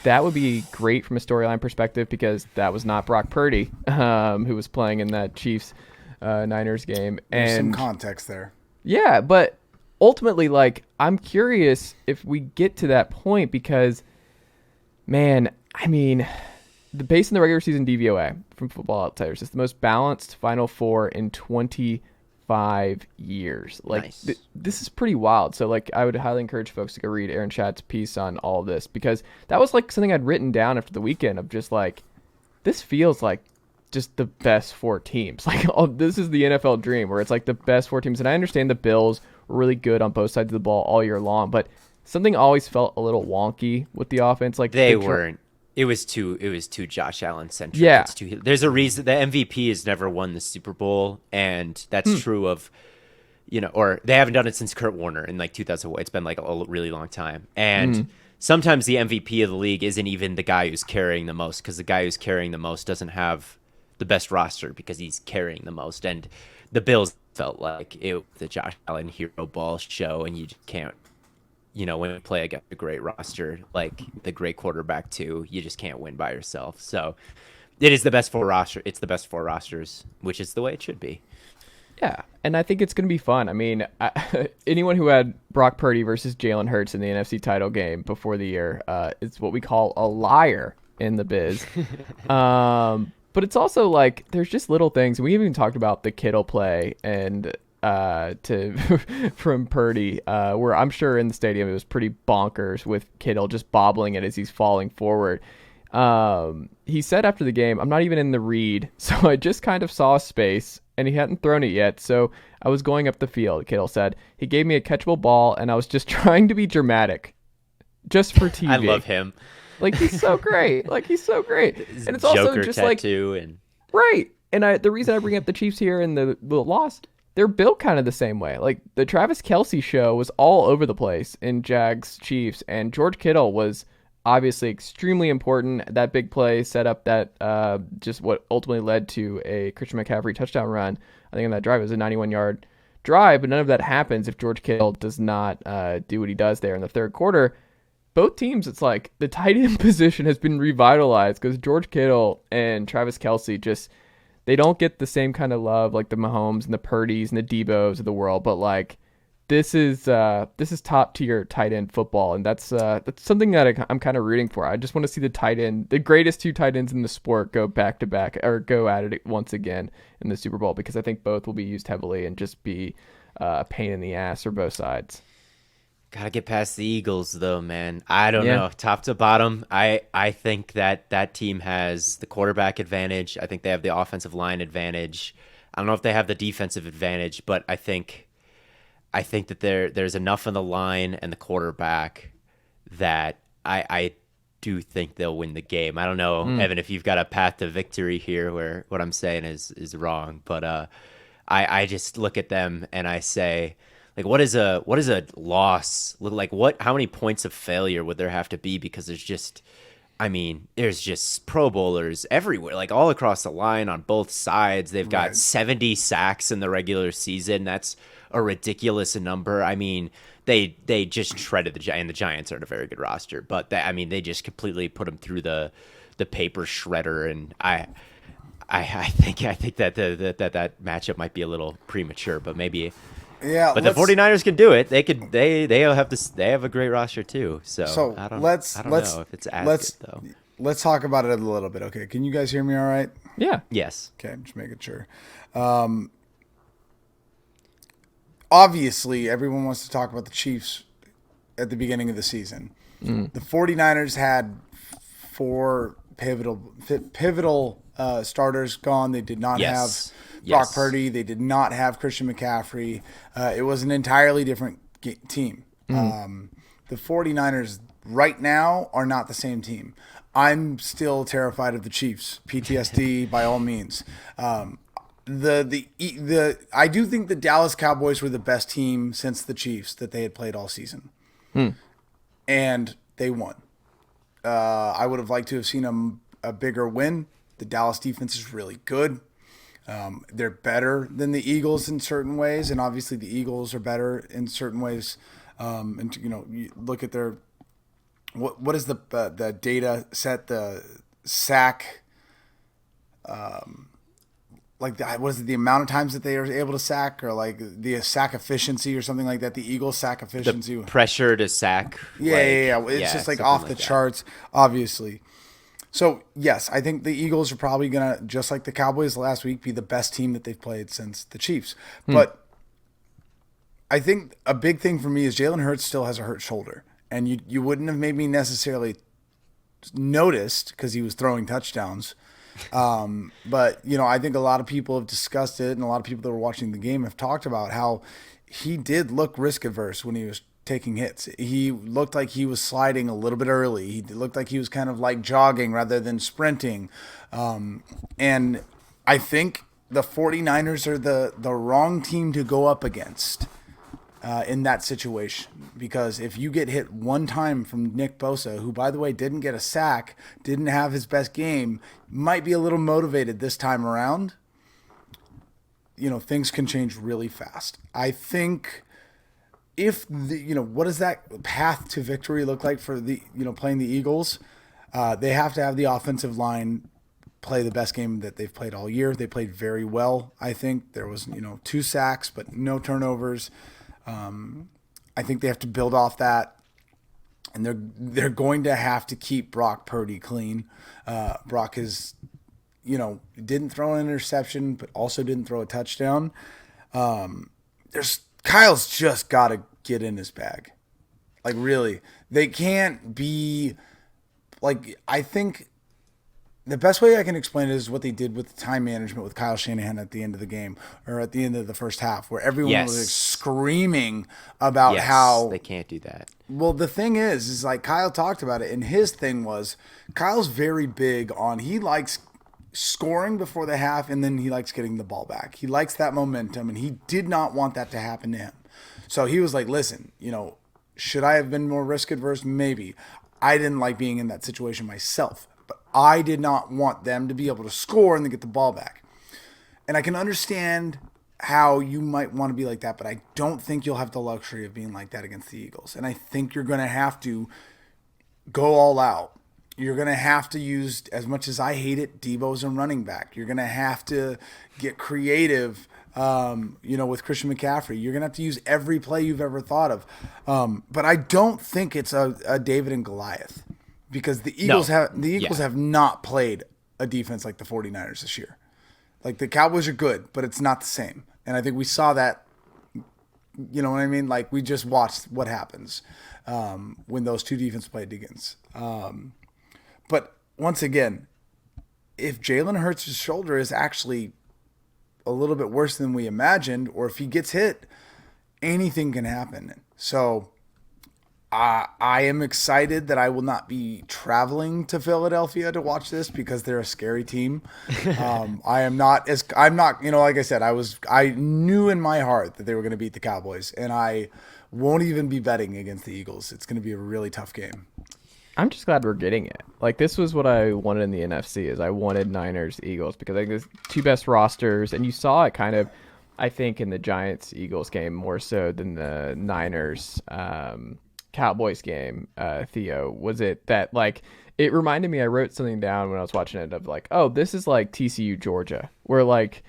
That would be great from a storyline perspective because that was not Brock Purdy who was playing in that Chiefs Niners game. There's some And context there. yeah, but ultimately, like, I'm curious if we get to that point because, man, I mean, based on the regular season DVOA from Football Outsiders, it's the most balanced Final Four in 25 years. Like, Nice. this is pretty wild. So, like, I would highly encourage folks to go read Aaron Schatz's piece on all this because that was, like, something I'd written down after the weekend of just, like, this feels like just the best four teams. Like, this is the NFL dream where it's like the best four teams. And I understand the Bills were really good on both sides of the ball all year long, but something always felt a little wonky with the offense. Like They weren't. It was too Josh Allen centric. Yeah. There's a reason the MVP has never won the Super Bowl, and that's true of, or they haven't done it since Kurt Warner in like 2001. It's been like a really long time. And sometimes the MVP of the league isn't even the guy who's carrying the most, because the guy who's carrying the most doesn't have the best roster because he's carrying the most. And the Bills felt like the Josh Allen hero ball show, and you just can't when you play against a great roster, like the great quarterback too, you just can't win by yourself. So it is the best four roster. It's the best four rosters, which is the way it should be. Yeah, and I think it's going to be fun. I mean, anyone who had Brock Purdy versus Jalen Hurts in the NFC title game before the year is what we call a liar in the biz. But it's also like there's just little things. We even talked about the Kittle play and from Purdy, where I'm sure in the stadium it was pretty bonkers with Kittle just bobbling it as he's falling forward. He said after the game, "I'm not even in the read, so I just kind of saw space, and he hadn't thrown it yet, so I was going up the field." Kittle said, "He gave me a catchable ball, and I was just trying to be dramatic, just for TV." I love him. Like, he's so great. And it's also Joker just tattoo and right. And the reason I bring up the Chiefs here and the loss, they're built kind of the same way. Like, the Travis Kelce show was all over the place in Jags Chiefs, and George Kittle was obviously extremely important. That big play set up that just what ultimately led to a Christian McCaffrey touchdown run. I think on that drive it was a 91-yard drive, but none of that happens if George Kittle does not do what he does there in the third quarter. Both teams, it's like the tight end position has been revitalized because George Kittle and Travis Kelce just, they don't get the same kind of love like the Mahomes and the Purdys and the Debos of the world, but like this is top tier tight end football, and that's something that I'm kind of rooting for. I just want to see the greatest two tight ends in the sport go back to back or go at it once again in the Super Bowl, because I think both will be used heavily and just be a pain in the ass for both sides. Gotta get past the Eagles, though, man. I don't know. Top to bottom, I think that team has the quarterback advantage. I think they have the offensive line advantage. I don't know if they have the defensive advantage, but I think that there's enough on the line and the quarterback that I do think they'll win the game. I don't know, Evan, if you've got a path to victory here where what I'm saying is wrong, but I just look at them and I say, like, what is a loss look like? How many points of failure would there have to be? Because there's just Pro Bowlers everywhere, like all across the line on both sides. They've got 70 sacks in the regular season. That's a ridiculous number. I mean, they just shredded the Giants, and the Giants aren't a very good roster, but they just completely put them through the paper shredder. And I think that that matchup might be a little premature, but maybe. Yeah, but the 49ers can do it. They have a great roster too. So I don't know if it's as good though. Let's talk about it a little bit. Okay, can you guys hear me all right? Yeah. Yes. Okay, I'm just making sure. Obviously, everyone wants to talk about the Chiefs at the beginning of the season. The 49ers had 4 pivotal starters gone. They did not have Brock Purdy. They did not have Christian McCaffrey. It was an entirely different team. The 49ers right now are not the same team. I'm still terrified of the Chiefs. PTSD by all means. I do think the Dallas Cowboys were the best team since the Chiefs that they had played all season. And they won. I would have liked to have seen a bigger win. The Dallas defense is really good. They're better than the Eagles in certain ways, and obviously the Eagles are better in certain ways. And you look at their what is the data set, the sack, what is it, the amount of times that they are able to sack, or like the sack efficiency or something like that? The Eagles sack efficiency, the pressure to sack. Yeah. It's just like off the charts, obviously. So, yes, I think the Eagles are probably going to, just like the Cowboys last week, be the best team that they've played since the Chiefs. But I think a big thing for me is Jalen Hurts still has a hurt shoulder. And you wouldn't have maybe necessarily noticed because he was throwing touchdowns. But, I think a lot of people have discussed it, and a lot of people that were watching the game have talked about how he did look risk-averse when he was taking hits. He looked like he was sliding a little bit early. He looked like he was kind of like jogging rather than sprinting. And I think the 49ers are the wrong team to go up against in that situation. Because if you get hit one time from Nick Bosa, who, by the way, didn't get a sack, didn't have his best game, might be a little motivated this time around, things can change really fast. I think what does that path to victory look like for playing the Eagles? They have to have the offensive line play the best game that they've played all year. They played very well. I think there was 2 sacks, but no turnovers. I think they have to build off that, and they're going to have to keep Brock Purdy clean. Brock is, didn't throw an interception, but also didn't throw a touchdown. Kyle's just got to get in his bag. Like, really, they can't be like, I think the best way I can explain it is what they did with the time management with Kyle Shanahan at the end of the game, or at the end of the first half, where everyone was like screaming about how they can't do that. Well, the thing is like Kyle talked about it, and his thing was Kyle's very big on, he likes scoring before the half, and then he likes getting the ball back. He likes that momentum, and he did not want that to happen to him. So he was like, listen, should I have been more risk adverse? Maybe. I didn't like being in that situation myself, but I did not want them to be able to score and then get the ball back. And I can understand how you might want to be like that, but I don't think you'll have the luxury of being like that against the Eagles. And I think you're going to have to go all out. You're going to have to use, as much as I hate it, Debo's a running back. You're going to have to get creative, with Christian McCaffrey. You're going to have to use every play you've ever thought of. But I don't think it's a David and Goliath, because the Eagles have not played a defense like the 49ers this year. Like, the Cowboys are good, but it's not the same. And I think we saw that, you know what I mean? Like, we just watched what happens when those two defenses played against. But once again, if Jalen Hurts' shoulder is actually a little bit worse than we imagined, or if he gets hit, anything can happen. So I am excited that I will not be traveling to Philadelphia to watch this, because they're a scary team. I'm not, like I said, I knew in my heart that they were going to beat the Cowboys, and I won't even be betting against the Eagles. It's going to be a really tough game. I'm just glad we're getting it. Like, this was what I wanted in the NFC, is I wanted Niners, Eagles, because I think there's two best rosters, and you saw it kind of, I think, in the Giants-Eagles game more so than the Niners Cowboys game. Theo, was it that, like, it reminded me, I wrote something down when I was watching it of like, oh, this is like TCU Georgia, where like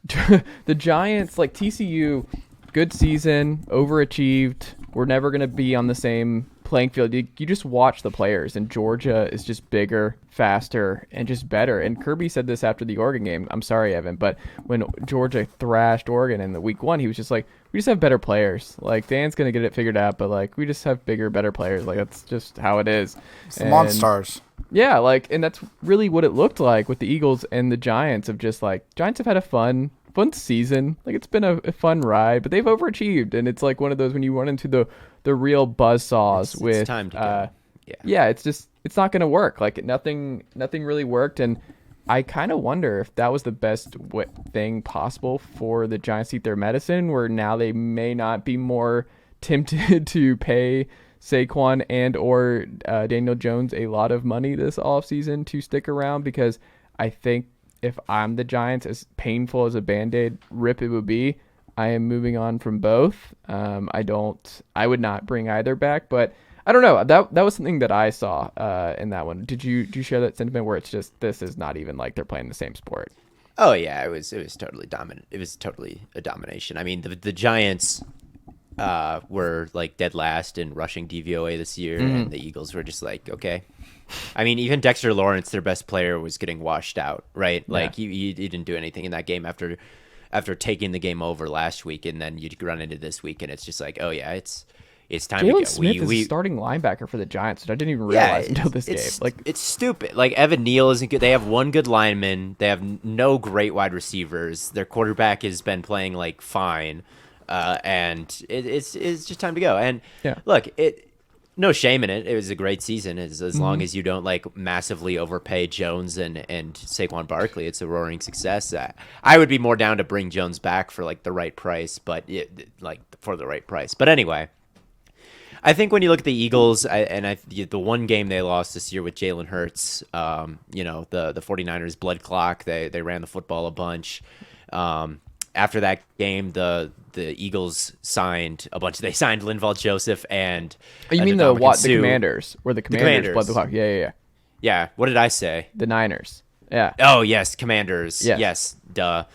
the Giants, like TCU, good season, overachieved, we're never going to be on the same playing field. You just watch the players, and Georgia is just bigger, faster, and just better. And Kirby said this after the Oregon game. I'm sorry, Evan, but when Georgia thrashed Oregon in the week 1, he was just like, we just have better players. Like, Dan's going to get it figured out, but like, we just have bigger, better players. Like, that's just how it is. It's the Monstars. Yeah, like, and that's really what it looked like with the Eagles and the Giants, of just like, Giants have had a fun season. Like, it's been a fun ride, but they've overachieved, and it's like one of those when you run into the real buzzsaws with it's time to go. Yeah, it's not going to work. Like, nothing really worked, and I kind of wonder if that was the best thing possible for the Giants to eat their medicine, where now they may not be more tempted to pay Saquon and or Daniel Jones a lot of money this offseason to stick around, because I think if I'm the Giants, as painful as a Band-Aid rip it would be, I am moving on from both. I would not bring either back, but I don't know. That was something that I saw in that one. Did you share that sentiment, where it's just, this is not even like they're playing the same sport? Oh yeah, it was totally dominant. It was totally a domination. I mean, the Giants were like dead last in rushing DVOA this year, and the Eagles were just like, okay. I mean, even Dexter Lawrence, their best player, was getting washed out, right? Like, he didn't do anything in that game after taking the game over last week, and then you run into this week, and it's just like, oh yeah, it's time to go. Jalen Smith is a starting linebacker for the Giants, which I didn't even realize until this game. Like, it's stupid. Like, Evan Neal isn't good. They have one good lineman. They have no great wide receivers. Their quarterback has been playing like fine, and it's just time to go. And look, no shame in it. It was a great season, as long as you don't like massively overpay Jones and Saquon Barkley. It's a roaring success. I would be more down to bring Jones back for like the right price, but for the right price. But anyway, I think when you look at the Eagles, the one game they lost this year with Jalen Hurts, the 49ers blood clock, they ran the football a bunch. after that game, the Eagles signed a bunch. They signed Linval Joseph and You mean Ndamukong the Suh. Commanders? Where the Commanders bled the clock? Yeah. Yeah. What did I say? The Niners. Yeah. Oh yes, Commanders. Yes. Yes. Duh.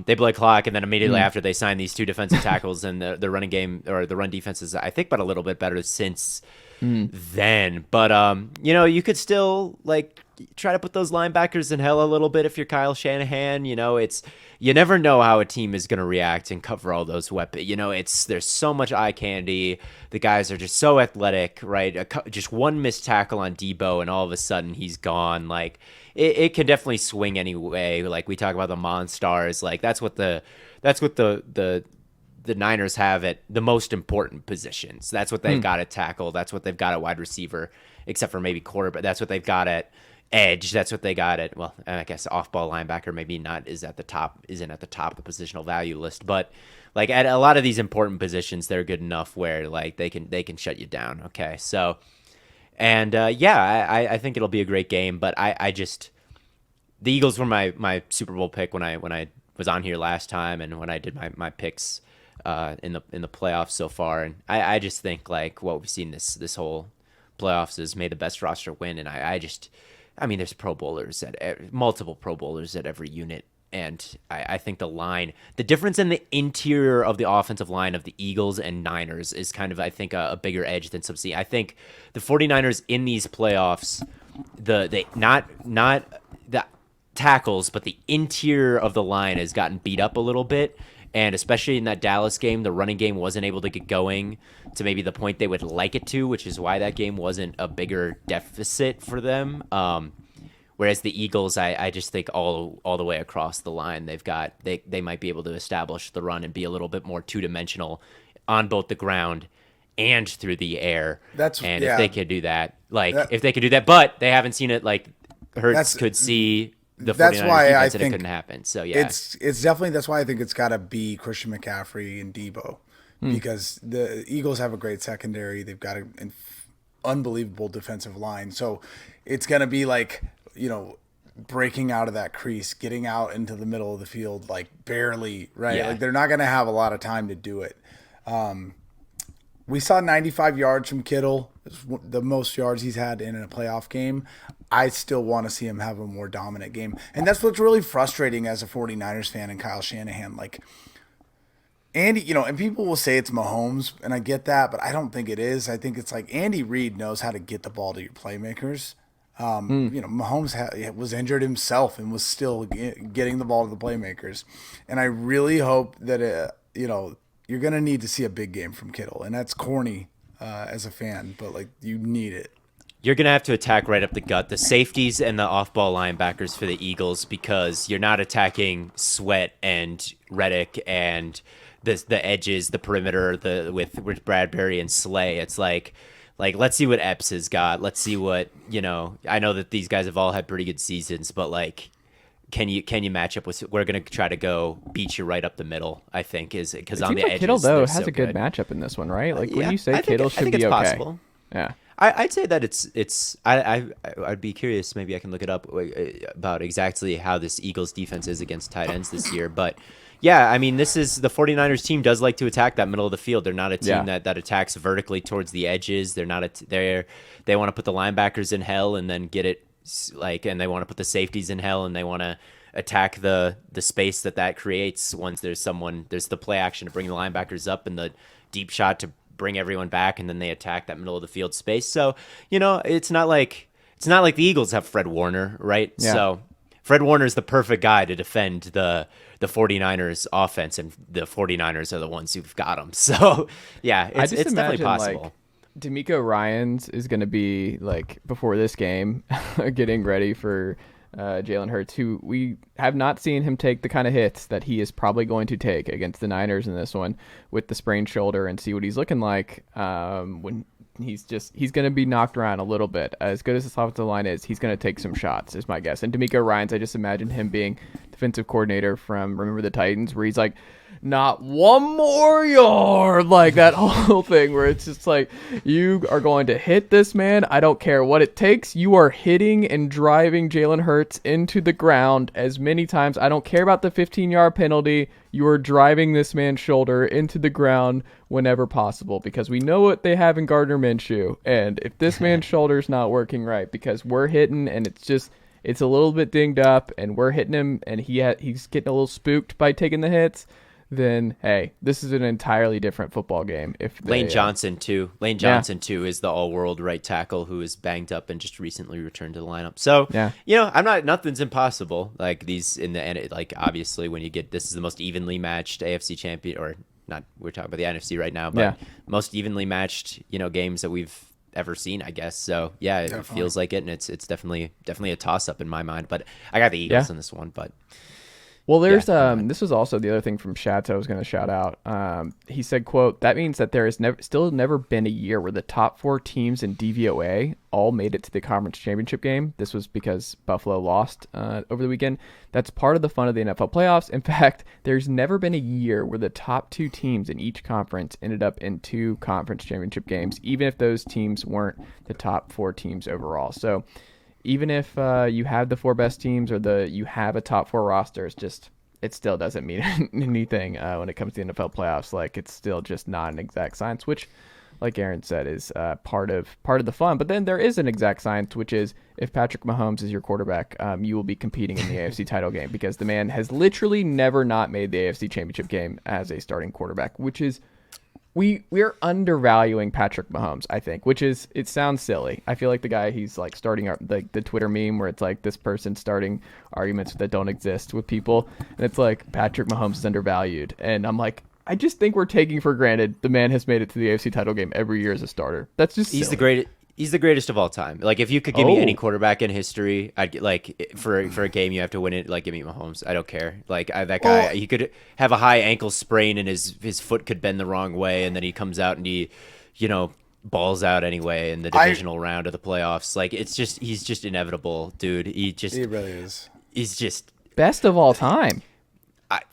They blew clock, and then immediately after they signed these two defensive tackles, and the running game or the run defense is, I think, but a little bit better since then. But you could still try to put those linebackers in hell a little bit if you're Kyle Shanahan. You never know how a team is going to react and cover all those weapons. There's so much eye candy. The guys are just so athletic, right? Just one missed tackle on Debo, and all of a sudden he's gone. It can definitely swing any way. Like we talk about the Monstars, that's what the Niners have at the most important positions. That's what they've got at tackle. That's what they've got at wide receiver, except for maybe quarterback. That's what they've got at edge. That's what they got at, well, I guess off-ball linebacker maybe isn't at the top of the positional value list. But at a lot of these important positions, they're good enough where they can shut you down. Okay, so. And I think it'll be a great game, but the Eagles were my Super Bowl pick when I was on here last time, and when I did my picks in the playoffs so far, and I just think what we've seen this whole playoffs is may the best roster win, and there's Pro Bowlers multiple Pro Bowlers at every unit. And I think the difference in the interior of the offensive line of the Eagles and Niners is kind of, I think, a bigger edge than some see. I think the 49ers in these playoffs, not the tackles, but the interior of the line has gotten beat up a little bit. And especially in that Dallas game, the running game wasn't able to get going to maybe the point they would like it to, which is why that game wasn't a bigger deficit for them. Whereas the Eagles, I just think all the way across the line, they might be able to establish the run and be a little bit more two-dimensional on both the ground and through the air. If they could do that, but they haven't seen it Hurts could see the 49ers defense and it couldn't happen. So yeah, it's definitely, that's why I think it's got to be Christian McCaffrey and Debo because the Eagles have a great secondary. They've got an unbelievable defensive line. So it's going to be breaking out of that crease, getting out into the middle of the field, barely, right? Yeah. They're not going to have a lot of time to do it. We saw 95 yards from Kittle, the most yards he's had in a playoff game. I still want to see him have a more dominant game. And that's what's really frustrating as a 49ers fan and Kyle Shanahan. Andy, and people will say it's Mahomes, and I get that, but I don't think it is. I think it's Andy Reid knows how to get the ball to your playmakers. Mahomes was injured himself and was still getting the ball to the playmakers. And I really hope that, you're going to need to see a big game from Kittle. And that's corny as a fan, but you need it. You're going to have to attack right up the gut, the safeties and the off-ball linebackers for the Eagles, because you're not attacking Sweat and Reddick and the edges, the perimeter, with Bradbury and Slay. It's let's see what Epps has got. Let's see what, I know that these guys have all had pretty good seasons, but can you match up with, we're going to try to go beat you right up the middle, I think, is because on the edges. Kittle, though, has a good matchup in this one, right? When you say Kittle should be okay. Possible. Yeah. I'd say that I'd be curious. Maybe I can look it up about exactly how this Eagles defense is against tight ends this year. But yeah, this is the 49ers team does like to attack that middle of the field. They're not a team that attacks vertically towards the edges. They're not they want to put the linebackers in hell and then get it and they want to put the safeties in hell and they want to attack the space that creates once there's the play action to bring the linebackers up and the deep shot to bring everyone back, and then they attack that middle of the field space. So, it's not like the Eagles have Fred Warner, right? Yeah. So Fred Warner is the perfect guy to defend the 49ers offense, and the 49ers are the ones who've got him. So, yeah, it's definitely possible. D'Amico Ryans is going to be before this game getting ready for Jalen Hurts, who we have not seen him take the kind of hits that he is probably going to take against the Niners in this one with the sprained shoulder, and see what he's looking like when he's going to be knocked around a little bit. As good as this offensive line is, he's going to take some shots, is my guess. And D'Amico Ryans, I just imagine him being defensive coordinator from Remember the Titans, where he's not one more yard, like that whole thing where it's just like, you are going to hit this man. I don't care what it takes. You are hitting and driving Jalen Hurts into the ground as many times. I don't care about the 15-yard penalty. You are driving this man's shoulder into the ground whenever possible, because we know what they have in Gardner Minshew. And if this man's shoulder's not working right, because we're hitting and it's a little bit dinged up and we're hitting him and he's getting a little spooked by taking the hits, then hey, this is an entirely different football game. Lane Johnson too is the all-world right tackle who is banged up and just recently returned to the lineup. So nothing's impossible. Like these in the end, like obviously when you get, this is the most evenly matched AFC champion, or not, we're talking about the NFC right now, but most evenly matched games that we've ever seen, I guess. So yeah, it feels like it, and it's definitely a toss-up in my mind. But I got the Eagles in this one, but. Well, there's this was also the other thing from Shatz I was going to shout out. He said, quote, "That means that there has never been a year where the top 4 teams in DVOA all made it to the conference championship game." This was because Buffalo lost over the weekend. That's part of the fun of the NFL playoffs. In fact, there's never been a year where the top 2 teams in each conference ended up in 2 conference championship games, even if those teams weren't the top 4 teams overall. So even if you have the 4 best teams or you have a top 4 roster, it still doesn't mean anything when it comes to the NFL playoffs. Like, it's still just not an exact science, which, like Aaron said, is part of the fun. But then there is an exact science, which is if Patrick Mahomes is your quarterback, you will be competing in the AFC title game, because the man has literally never not made the AFC championship game as a starting quarterback, which is we're undervaluing Patrick Mahomes, I think, which is, it sounds silly. I feel like the guy, he's like starting the Twitter meme where it's like this person starting arguments that don't exist with people, and it's like Patrick Mahomes is undervalued, and I'm like, I just think we're taking for granted the man has made it to the AFC title game every year as a starter. That's just silly. He's the greatest of all time. Like, if you could give me any quarterback in history, I'd like for a game you have to win it. Like, give me Mahomes. I don't care. Like, that guy, he could have a high ankle sprain and his foot could bend the wrong way, and then he comes out and he, balls out anyway in the divisional round of the playoffs. Like, he's just inevitable, dude. He really is. He's just best of all time.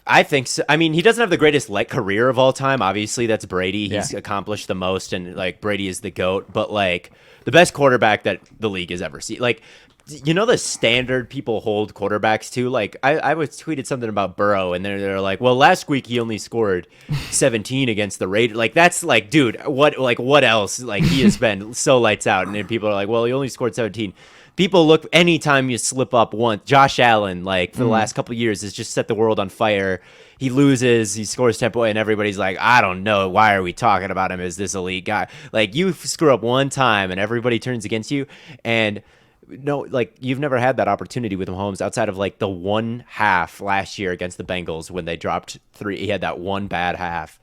I think so. I mean, he doesn't have the greatest career of all time. Obviously, that's Brady. He's accomplished the most, and like Brady is the GOAT. But like the best quarterback that the league has ever seen. Like, the standard people hold quarterbacks to. Like, I was tweeted something about Burrow, and they're like, well, last week he only scored 17 against the Raiders. Like, that's like, dude, what else? Like, he has been so lights out, and then people are like, well, he only scored 17. People look, anytime you slip up once, Josh Allen, like, for the last couple of years, has just set the world on fire. He loses, he scores 10 points, and everybody's like, I don't know, why are we talking about him as this elite guy? Like, you screw up one time, and everybody turns against you, and no, like, you've never had that opportunity with Mahomes outside of, like, the one half last year against the Bengals when they dropped 3. He had that one bad half.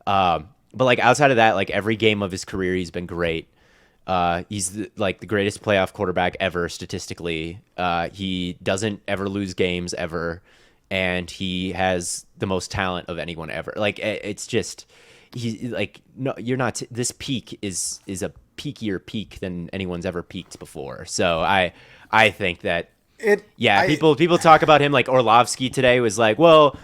But, like, outside of that, like, every game of his career, he's been great. He's the greatest playoff quarterback ever statistically. He doesn't ever lose games ever, and he has the most talent of anyone ever. Like, it's just, he's like, no, you're not. This peak is a peakier peak than anyone's ever peaked before. So I think that people talk about him, like Orlovsky today was like, well,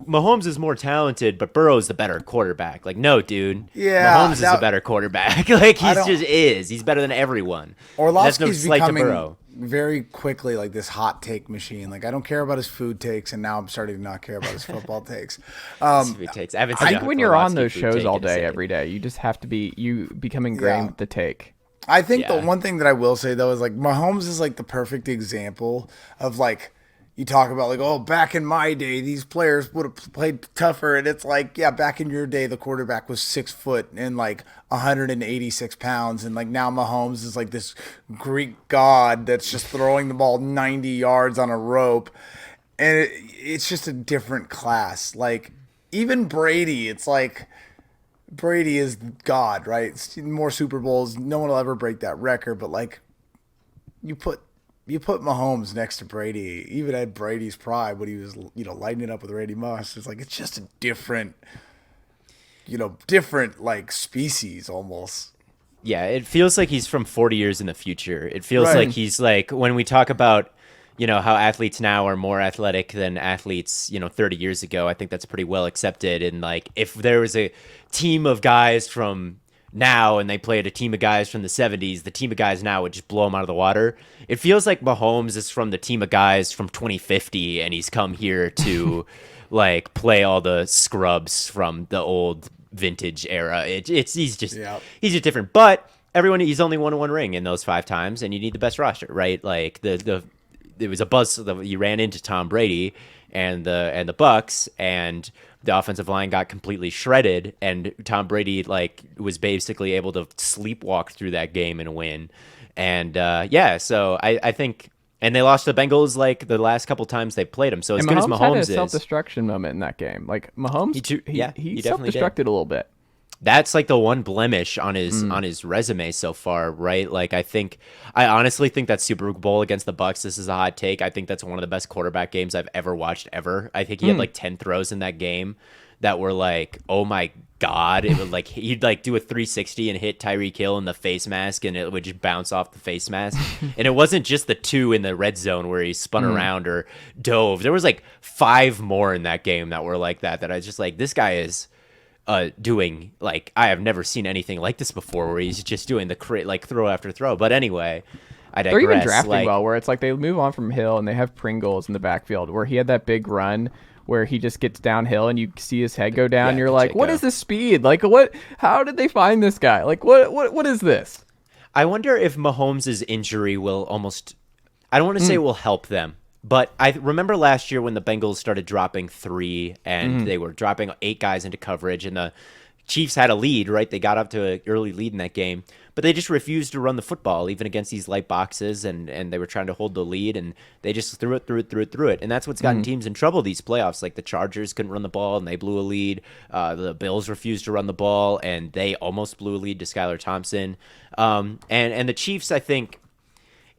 Mahomes is more talented, but Burrow's the better quarterback. Like, no, dude. Yeah, Mahomes is the better quarterback. Like, he's better than everyone. Orlovsky's becoming very quickly like this hot take machine. Like, I don't care about his food takes, and now I'm starting to not care about his football takes. Food takes. I think when you're on those shows all day, every day, you just have to become ingrained with the take. I think the one thing that I will say, though, is like Mahomes is like the perfect example of like, you talk about like, oh, back in my day, these players would have played tougher. And it's like, yeah, back in your day, the quarterback was 6 foot and like 186 pounds. And like now Mahomes is like this Greek god that's just throwing the ball 90 yards on a rope. And it's just a different class. Like, even Brady, it's like, Brady is God, right? It's more Super Bowls. No one will ever break that record. But like, you put Mahomes next to Brady, even at Brady's prime when he was, lighting it up with Randy Moss. It's like, it's just a different like species almost. Yeah, it feels like he's from 40 years in the future. It feels like he's like, when we talk about, how athletes now are more athletic than athletes, 30 years ago. I think that's pretty well accepted. And like, if there was a team of guys from now and they played a team of guys from the 70s, the team of guys now would just blow them out of the water. It feels like Mahomes is from the team of guys from 2050 and he's come here to like play all the scrubs from the old vintage era. He's just different. But he's only won one ring in those 5 times, and you need the best roster, right? Like it was a buzz. You ran into Tom Brady and the Bucks, and the offensive line got completely shredded, and Tom Brady like was basically able to sleepwalk through that game and win. And so I think, and they lost the Bengals like the last couple times they played them. So as good as Mahomes had a self-destruction moment in that game. Like Mahomes, he self-destructed a little bit. That's like the one blemish on his resume so far, right? Like I honestly think that Super Bowl against the Bucks, this is a hot take, I think that's one of the best quarterback games I've ever watched ever. I think he had like 10 throws in that game that were like, oh my God. It would like, he'd like do a 360 and hit Tyreek Hill in the face mask, and it would just bounce off the face mask. And it wasn't just the 2 in the red zone where he spun around or dove. There was like 5 more in that game that were like that I was just like, this guy is doing, like, I have never seen anything like this before, where he's just doing the like throw after throw. But anyway, I digress. They're even drafting well, where it's like they move on from Hill and they have Pringles in the backfield, where he had that big run where he just gets downhill and you see his head go down. And you're like, what is this speed? Like, how did they find this guy? Like, what is this? I wonder if Mahomes' injury will almost, I don't want to say it will help them, but I remember last year when the Bengals started dropping 3 and they were dropping 8 guys into coverage, and the Chiefs had a lead, right? They got up to an early lead in that game, but they just refused to run the football, even against these light boxes, and they were trying to hold the lead, and they just threw it. And that's what's gotten teams in trouble these playoffs. Like the Chargers couldn't run the ball, and they blew a lead. The Bills refused to run the ball, and they almost blew a lead to Skylar Thompson. And the Chiefs, I think,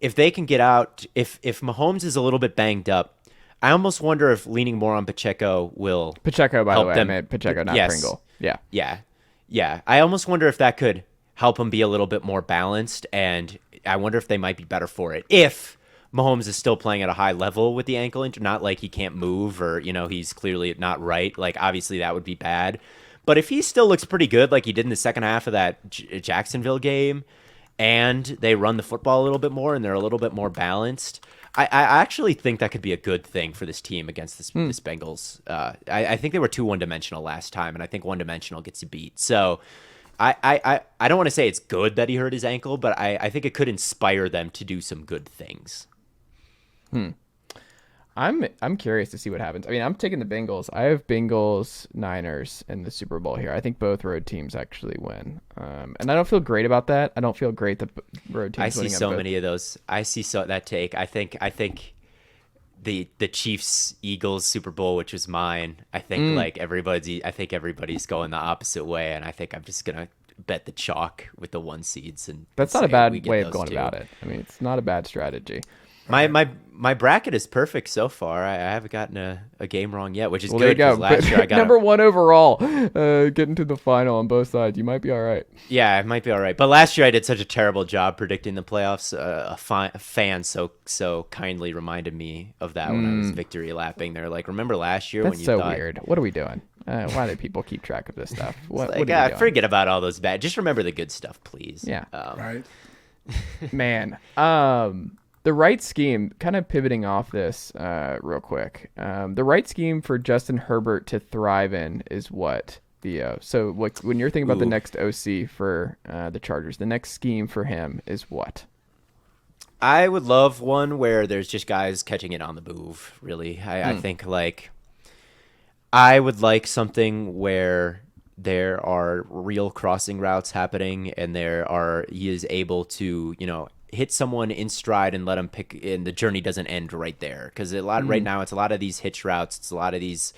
if they can get out, if Mahomes is a little bit banged up, I almost wonder if leaning more on Pacheco will Pacheco, by help the way, them. I meant Pacheco, not Pringle. Yeah. I almost wonder if that could help him be a little bit more balanced, and I wonder if they might be better for it. If Mahomes is still playing at a high level with the ankle injury, not like he can't move or, he's clearly not right. Like, obviously that would be bad. But if he still looks pretty good like he did in the second half of that Jacksonville game, and they run the football a little bit more and they're a little bit more balanced, I actually think that could be a good thing for this team against this Bengals. I think they were too one-dimensional last time, and I think one-dimensional gets you beat. So I don't want to say it's good that he hurt his ankle, but I think it could inspire them to do some good things. I'm curious to see what happens. I mean, I'm taking the Bengals. I have Bengals Niners in the Super Bowl here. I think both road teams actually win, and I don't feel great about that. I don't feel great that road teams. I see so many of those. I see that take. I think the Chiefs Eagles Super Bowl, which was mine. I think everybody's going the opposite way, and I think I'm just gonna bet the chalk with the 1 seeds. And that's not a bad way of going about it. I mean, it's not a bad strategy. My bracket is perfect so far. I haven't gotten a game wrong yet, which is good. There you go. Last year I got number 1 overall, getting to the final on both sides. You might be all right. Yeah, it might be all right. But last year I did such a terrible job predicting the playoffs. A fan so kindly reminded me of that when I was victory lapping. They're like, "Remember last year when you so thought..." weird. What are we doing? Why do people keep track of this stuff? What are we doing? Forget about all those bad. Just remember the good stuff, please. Yeah. Right. Man. The right scheme, kind of pivoting off this real quick. The right scheme for Justin Herbert to thrive in is what, Theo? So when you're thinking about the next OC for the Chargers, the next scheme for him is what? I would love one where there's just guys catching it on the move, really. I think, like, I would like something where there are real crossing routes happening and he is able to, hit someone in stride and let them pick, and the journey doesn't end right there. Because right now it's a lot of these hitch routes. It's a lot of these,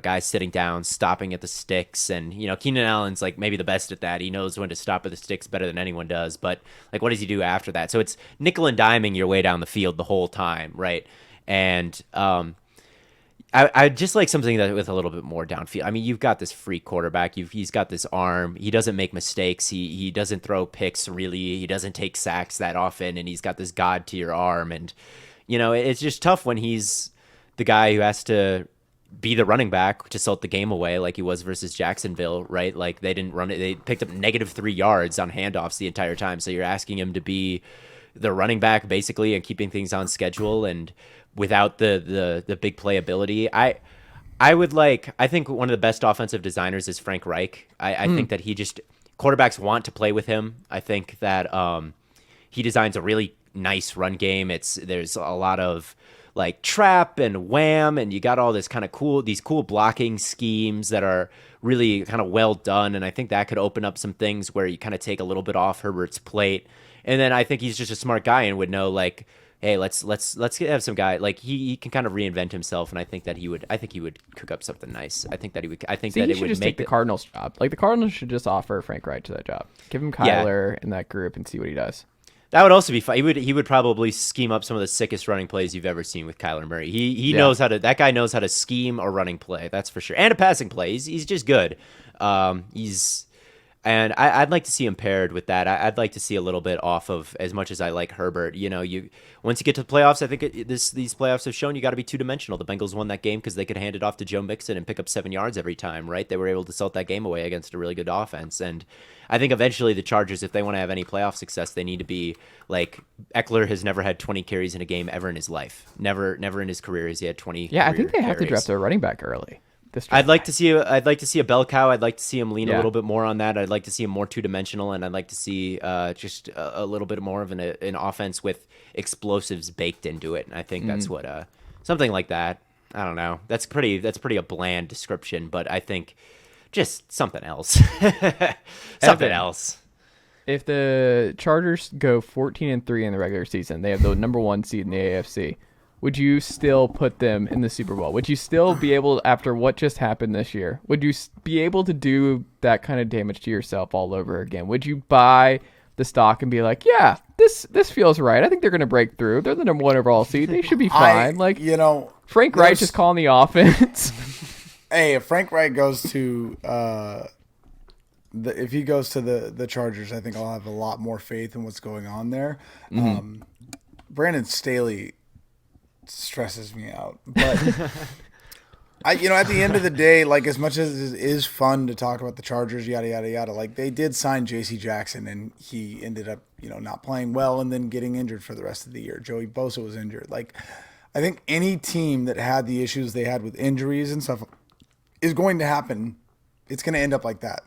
guys sitting down, stopping at the sticks. And, Keenan Allen's like maybe the best at that. He knows when to stop at the sticks better than anyone does. But like, what does he do after that? So it's nickel and diming your way down the field the whole time, right? And I just like something that with a little bit more downfield. I mean, you've got this free quarterback. He's got this arm. He doesn't make mistakes. He doesn't throw picks really. He doesn't take sacks that often, and he's got this god to your arm. And It's just tough when he's the guy who has to be the running back to salt the game away like he was versus Jacksonville, right? Like they didn't run it. They picked up -3 yards on handoffs the entire time. So you're asking him to be the running back basically and keeping things on schedule and without the big playability. I think one of the best offensive designers is Frank Reich. I think that quarterbacks want to play with him. I think that he designs a really nice run game. There's a lot of like trap and wham, and you got all this kind of these cool blocking schemes that are really kind of well done. And I think that could open up some things where you kind of take a little bit off Herbert's plate. And then I think he's just a smart guy and would know like, hey, let's have some guy like he can kind of reinvent himself. And I think he would cook up something nice. I think that he should just take the Cardinals job. Like the Cardinals should just offer Frank Reich to that job. Give him Kyler in that group and see what he does. That would also be fun. He would probably scheme up some of the sickest running plays you've ever seen with Kyler Murray. He knows how to. That guy knows how to scheme a running play. That's for sure, and a passing play. He's just good. And I'd like to see him paired with that. I'd like to see a little bit off of as much as I like Herbert. Once you get to the playoffs, I think these playoffs have shown you got to be two-dimensional. The Bengals won that game because they could hand it off to Joe Mixon and pick up 7 yards every time, right? They were able to salt that game away against a really good offense. And I think eventually the Chargers, if they want to have any playoff success, they need to be like Eckler has never had 20 carries in a game ever in his life. Never in his career has he had 20. Yeah, I think they have to draft a running back early. I'd like to see a bell cow. I'd like to see him lean a little bit more on that. I'd like to see him more two-dimensional, and I'd like to see just a little bit more of an offense with explosives baked into it. And I think that's what something like that. I don't know. That's pretty a bland description, but I think just something else. Something else. If the Chargers go 14-3 in the regular season, they have the number 1 seed in the AFC. Would you still put them in the Super Bowl? Would you still be able, after what just happened this year, would you be able to do that kind of damage to yourself all over again? Would you buy the stock and be like, yeah, this feels right. I think they're going to break through. They're the number 1 overall seed. They should be fine. Frank Reich is calling the offense. Hey, if Frank Reich goes to if he goes to the Chargers, I think I'll have a lot more faith in what's going on there. Brandon Staley stresses me out, but at the end of the day, like as much as it is fun to talk about the Chargers, yada yada yada, like they did sign J.C. Jackson, and he ended up not playing well and then getting injured for the rest of the year. Joey Bosa was injured. Like I think any team that had the issues they had with injuries and stuff is going to happen. It's going to end up like that.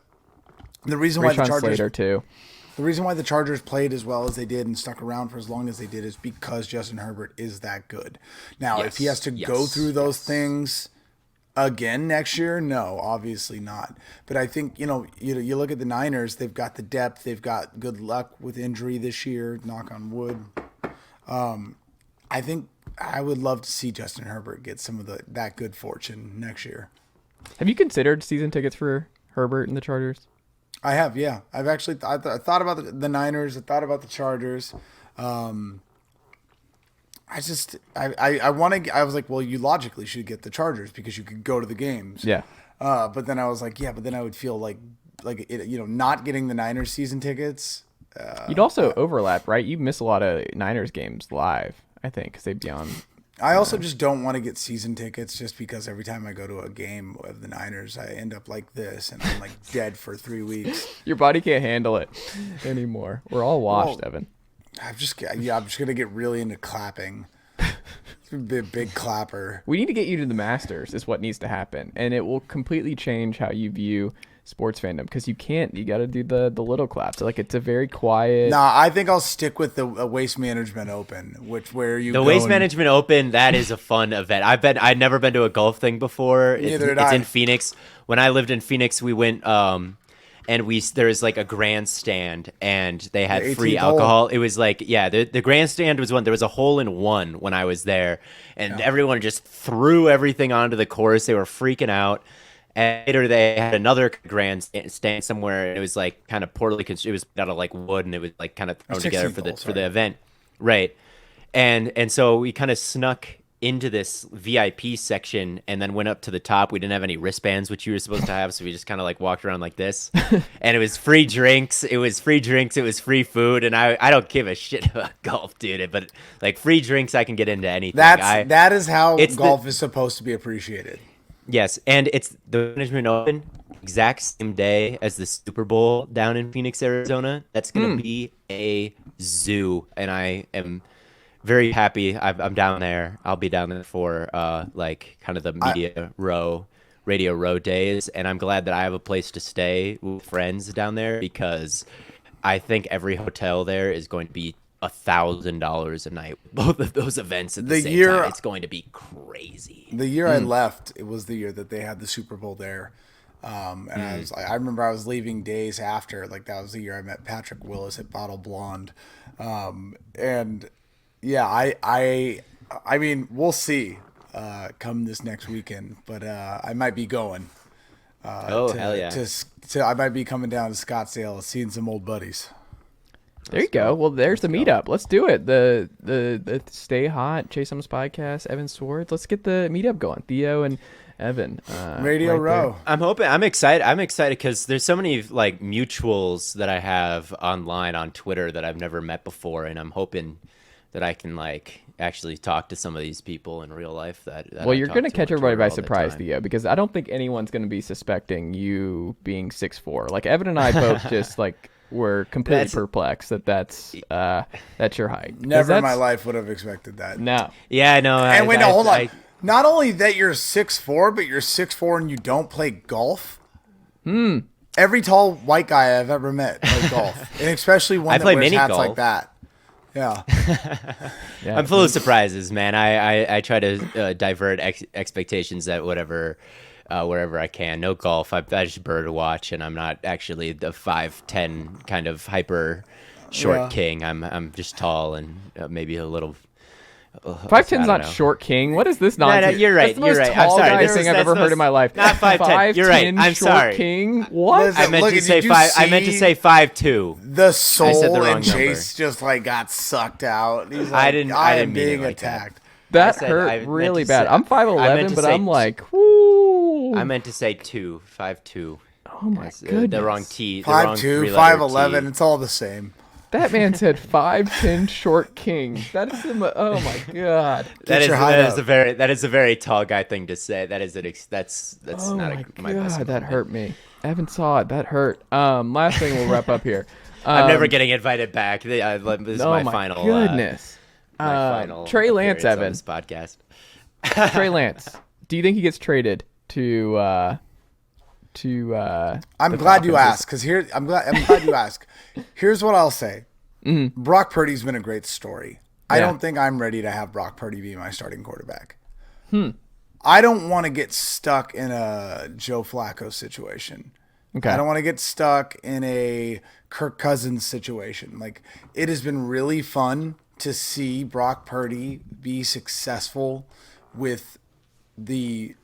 The reason why the Chargers Slater too. The reason why the Chargers played as well as they did and stuck around for as long as they did is because Justin Herbert is that good. Now, if he has to go through those things again next year, no, obviously not. But I think, you look at the Niners, they've got the depth, they've got good luck with injury this year, knock on wood. I think I would love to see Justin Herbert get some of that good fortune next year. Have you considered season tickets for Herbert and the Chargers? I have, yeah. I've actually I thought about the Niners. I thought about the Chargers. I was like, well, you logically should get the Chargers because you could go to the games. Yeah. But then I was like, yeah, but then I would feel like not getting the Niners season tickets. You'd also overlap, right? You miss a lot of Niners games live, I think, because they'd be on. I also just don't want to get season tickets just because every time I go to a game of the Niners, I end up like this and I'm like dead for 3 weeks. Your body can't handle it anymore. We're all washed, Evan. I'm just gonna get really into clapping. Be a big clapper. We need to get you to the Masters is what needs to happen, and it will completely change how you view sports fandom because you got to do the little claps. Like it's a very quiet. Nah, I think I'll stick with the Waste Management Open, the Waste Management Open. That is a fun event. I'd never been to a golf thing before. It's in Phoenix. When I lived in Phoenix, we went and there was like a grandstand and they had free alcohol. Hole. It was like, the grandstand was there was a hole in one when I was there, and everyone just threw everything onto the course. They were freaking out. And later they had another grandstand somewhere, and it was like kind of poorly constructed. It was out of like wood, and it was like kind of thrown together for the event, right? And so we kind of snuck into this VIP section and then went up to the top. We didn't have any wristbands, which you were supposed to have, so we just kind of like walked around like this. And it was free drinks. It was free food, and I don't give a shit about golf, dude. But like free drinks, I can get into anything. That is how golf is supposed to be appreciated. Yes, and it's the Management Open, exact same day as the Super Bowl down in Phoenix, Arizona. That's gonna be a zoo, and I am very happy. I'm down there. I'll be down there for like kind of the radio row days, and I'm glad that I have a place to stay with friends down there because I think every hotel there is going to be $1,000 a night. Both of those events at the same time. It's going to be crazy. The year I left, it was the year that they had the Super Bowl there. And I remember I was leaving days after, like that was the year I met Patrick Willis at Bottle Blonde. And yeah, I mean, we'll see come this next weekend, but I might be going. Hell yeah! I might be coming down to Scottsdale, seeing some old buddies. There you go. Well, there's the meetup. Let's do it. The Stay Hot Chase Thomas podcast. Evan Sowards. Let's get the meetup going. Theo and Evan. Radio Row. There. I'm excited because there's so many like mutuals that I have online on Twitter that I've never met before, and I'm hoping that I can like actually talk to some of these people in real life. Well, you're going to catch everybody by surprise, Theo, because I don't think anyone's going to be suspecting you being 6'4". Like Evan and I both just like were completely perplexed that's your height. Never in my life would have expected that. No. Yeah, no. And hold on. Not only that you're 6'4", but you're 6'4" and you don't play golf. Every tall white guy I've ever met plays golf, and especially one that wears hats like that. Yeah. I'm full of surprises, man. I try to divert expectations at wherever I can. No golf. I just bird watch, and I'm not actually the 5'10" kind of hyper short king. I'm just tall and maybe a little. 5'10's not short king. What is this nonsense? No, you're right. That's the most I'm sorry. Guy thing I've ever heard in my life. Not 5'10. You're right. I'm sorry. King. What? Listen, I meant to say 5. I meant to say 5'2". The soul wrong in Chase just like got sucked out. He's like, I didn't mean being it like attacked. That hurt really bad. I'm 5'11", but I'm like, whoo. I meant to say 5'2". Oh my goodness. The wrong T. 5'2", 5'11". It's all the same. That man said 5'10" short king. That is oh my god. That is a very tall guy thing to say. That's oh not my god. That hurt me. Evan saw it. That hurt. Last thing we'll wrap up here. I'm never getting invited back. This is my final. Goodness. My final. Trey Lance, Evan. On this podcast. Trey Lance. Do you think he gets traded to? I'm glad you asked because I'm glad you asked. Here's what I'll say. Brock Purdy's been a great story. I don't think I'm ready to have Brock Purdy be my starting quarterback. I don't want to get stuck in a Joe Flacco situation. Okay. I don't want to get stuck in a Kirk Cousins situation. Like, it has been really fun to see Brock Purdy be successful with the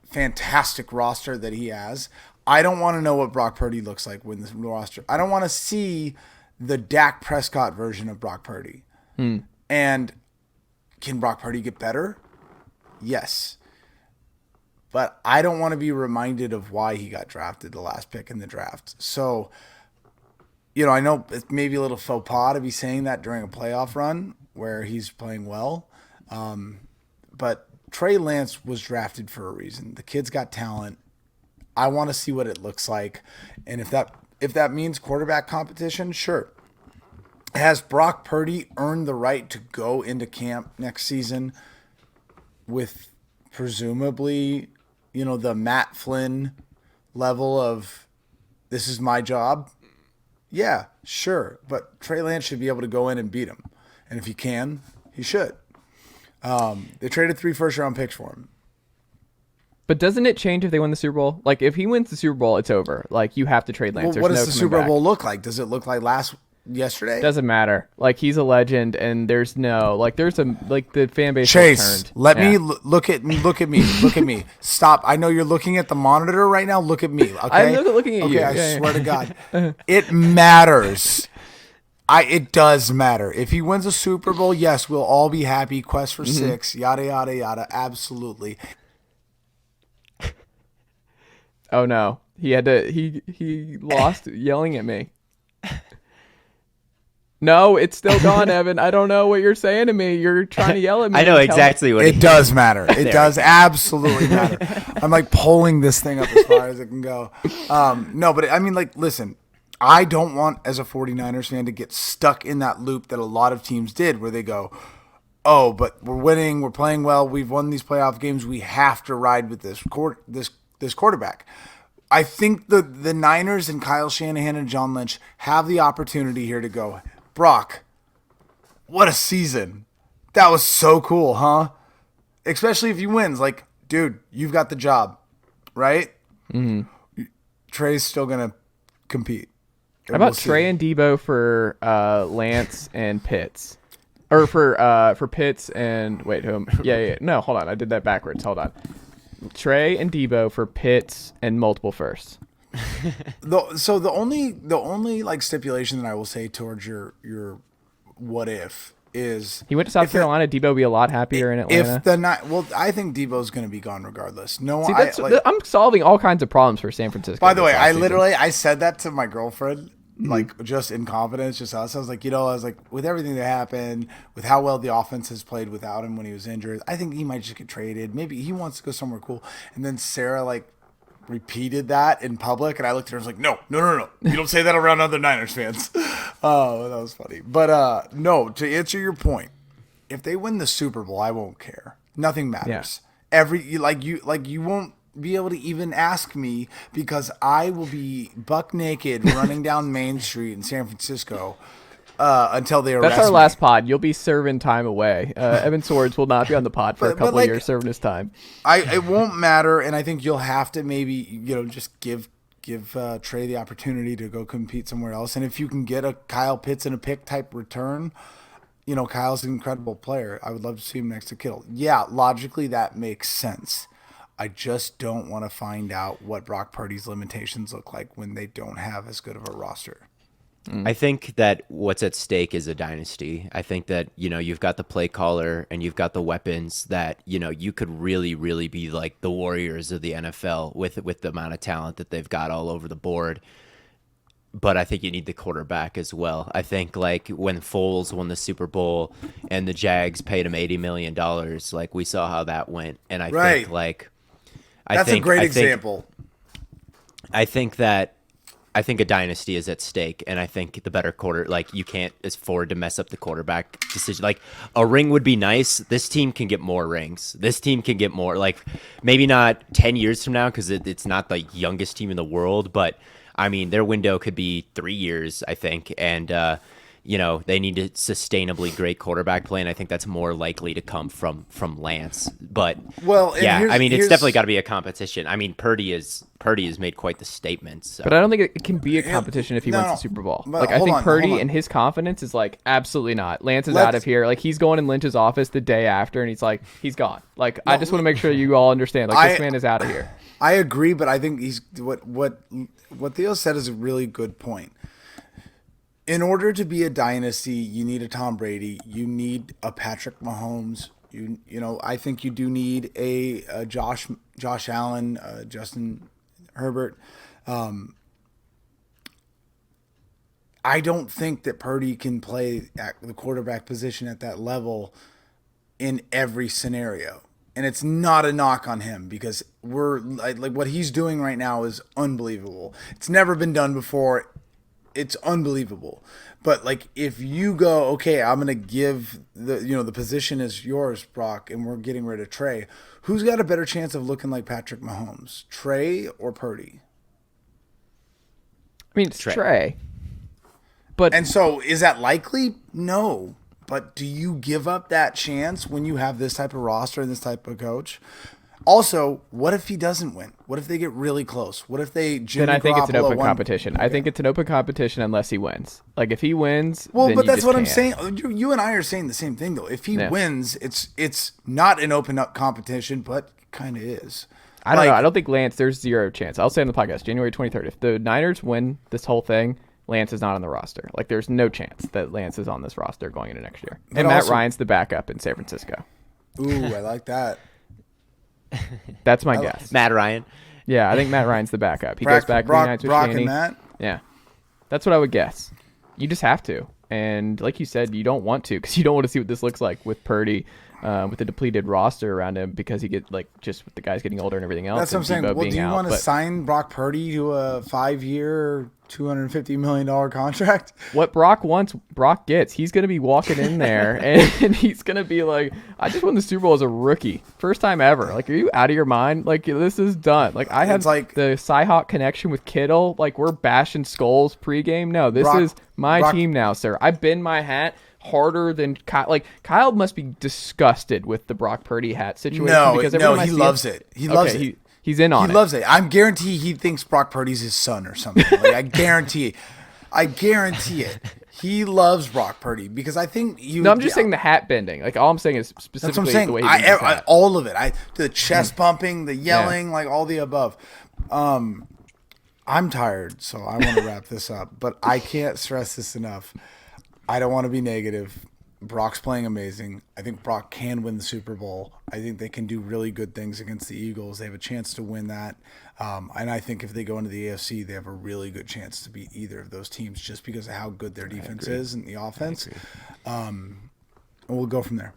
fantastic roster that he has. I don't want to know what Brock Purdy looks like with this roster. I don't want to see the Dak Prescott version of Brock Purdy. And can Brock Purdy get better? Yes. But I don't want to be reminded of why he got drafted the last pick in the draft. So, I know it's maybe a little faux pas to be saying that during a playoff run where he's playing well. But Trey Lance was drafted for a reason. The kid's got talent. I want to see what it looks like. And if that means quarterback competition, sure. Has Brock Purdy earned the right to go into camp next season with presumably, the Matt Flynn level of this is my job? Yeah, sure. But Trey Lance should be able to go in and beat him. And if he can, he should. They traded 3 first-round picks for him. But doesn't it change if they win the Super Bowl? Like, if he wins the Super Bowl, it's over. Like, you have to trade Lance. Well, what does the Super Bowl look like? Does it look like yesterday? Doesn't matter. Like, he's a legend, and there's the fan base. Chase, let me look at me. Stop. I know you're looking at the monitor right now. Look at me. Okay. I'm looking at you. Okay, I swear to God, it matters. It does matter. If he wins a Super Bowl, yes, we'll all be happy. Quest for 6, yada yada yada. Absolutely. Oh no, he lost yelling at me. No, it's still gone, Evan. I don't know what you're saying to me. You're trying to yell at me. I know exactly what it does matter. It does absolutely matter. I'm like pulling this thing up as far as it can go. No, but I mean, like, listen, I don't want, as a 49ers fan, to get stuck in that loop that a lot of teams did where they go, oh, but we're winning, we're playing well, we've won these playoff games, we have to ride with this quarterback. I think the Niners and Kyle Shanahan and John Lynch have the opportunity here to go, Brock, what a season. That was so cool, huh? Especially if he wins. Like, dude, you've got the job, right? Mm-hmm. Trey's still going to compete. How about Trey and Debo for Lance and Pitts? Or for Pitts and... Wait, who? Yeah. No, hold on. I did that backwards. Hold on. Trey and Debo for Pitts and multiple firsts. So the only like stipulation that I will say towards your what if is he went to South Carolina. Debo would be a lot happier in Atlanta. I think Debo's going to be gone regardless. No, see, I'm solving all kinds of problems for San Francisco. By the way, I said that to my girlfriend. Like, just in confidence, just us. I was like, with everything that happened, with how well the offense has played without him when he was injured, I think he might just get traded. Maybe he wants to go somewhere cool. And then Sarah, like, repeated that in public, and I looked at her and was like, no. You don't say that around other Niners fans. Oh, that was funny. But, no, to answer your point, if they win the Super Bowl, I won't care. Nothing matters. Yeah. You won't be able to even ask me because I will be buck naked running down Main Street in San Francisco until they arrest me. That's our last pod. You'll be serving time away. Evan Sowards will not be on the pod for a couple of years serving his time. It won't matter, and I think you'll have to maybe just give Trey the opportunity to go compete somewhere else. And if you can get a Kyle Pitts and a pick type return, Kyle's an incredible player. I would love to see him next to Kittle. Yeah, logically that makes sense. I just don't want to find out what Brock Purdy's limitations look like when they don't have as good of a roster. I think that what's at stake is a dynasty. I think that, you've got the play caller and you've got the weapons that, you could really, really be like the Warriors of the NFL with the amount of talent that they've got all over the board. But I think you need the quarterback as well. I think like when Foles won the Super Bowl and the Jags paid him $80 million, like we saw how that went. And I think like... That's a great example. I think a dynasty is at stake, and I think the better you can't afford to mess up the quarterback decision. Like, a ring would be nice. This team can get more rings. This team can get more, like, maybe not 10 years from now because it's not the youngest team in the world, but, I mean, their window could be 3 years, I think, and they need a sustainably great quarterback play, and I think that's more likely to come from Lance. But it's definitely got to be a competition. I mean, Purdy has made quite the statement. So. But I don't think it can be a competition if he wins the Super Bowl. Like, I think Purdy and his confidence is like, absolutely not. Lance is out of here. Like, he's going in Lynch's office the day after, and he's like, he's gone. Like, I just want to make sure you all understand. Like, this man is out of here. I agree, but I think what Theo said is a really good point. In order to be a dynasty, you need a Tom Brady. You need a Patrick Mahomes. I think you do need a Josh Allen, Justin Herbert. I don't think that Purdy can play at the quarterback position at that level in every scenario. And it's not a knock on him because we're like what he's doing right now is unbelievable. It's never been done before. It's unbelievable. But like if you go, okay, I'm gonna give the position is yours, Brock, and we're getting rid of Trey. Who's got a better chance of looking like Patrick Mahomes, Trey or Purdy? I mean, it's Trey. And so is that likely? No. But do you give up that chance when you have this type of roster and this type of coach? Also, what if he doesn't win? What if they get really close? What if they Then I think it's an open competition. Okay. I think it's an open competition unless he wins. Like if he wins, well, but that's what I'm saying. You and I are saying the same thing though. If he wins, it's not an open up competition, but kind of is. I don't know. I don't think Lance. There's zero chance. I'll say on the podcast, January 23rd. If the Niners win this whole thing, Lance is not on the roster. Like, there's no chance that Lance is on this roster going into next year. But And Matt also- Ryan's the backup in San Francisco. Ooh, I like that. That's my guess. Matt Ryan. Yeah, I think Matt Ryan's the backup. He goes back Brock, reunites with Brock Shanny. and Matt. Yeah, that's what I would guess. You just have to, and like you said, you don't want to because you don't want to see what this looks like with Purdy, with the depleted roster around him because he get like just with the guys getting older and everything else. That's what I'm saying. Debo Well, do being you out, want to but sign Brock Purdy to a 5-year, $250 million contract? what Brock wants, Brock gets. He's gonna be walking in there and he's gonna be like, "I just won the Super Bowl as a rookie, first time ever." Like, are you out of your mind? Like, this is done. Like, I have It's like- the Cyhawk connection with Kittle. Like, we're bashing skulls pregame. No, this Brock- is my Brock- team now, sir. I bend my hat harder than Kyle. Like, Kyle must be disgusted with the Brock Purdy hat situation. No, because every time I he see loves it. He loves okay, it. He's in on He it. loves it. I'm guarantee he thinks Brock Purdy's his son or something. Like, I guarantee it. I guarantee it. He loves Brock Purdy because I think you. No, I'm just saying the hat bending. Like, all I'm saying is That's specifically what I'm saying. the way he bends his hat. All of it. The chest pumping, the yelling, like all the above. I'm tired, so I want to wrap this up. But I can't stress this enough. I don't want to be negative. Brock's playing amazing. I think Brock can win the Super Bowl. I think they can do really good things against the Eagles. They have a chance to win that. And I think if they go into the AFC, they have a really good chance to beat either of those teams just because of how good their defense is and the offense. And we'll go from there.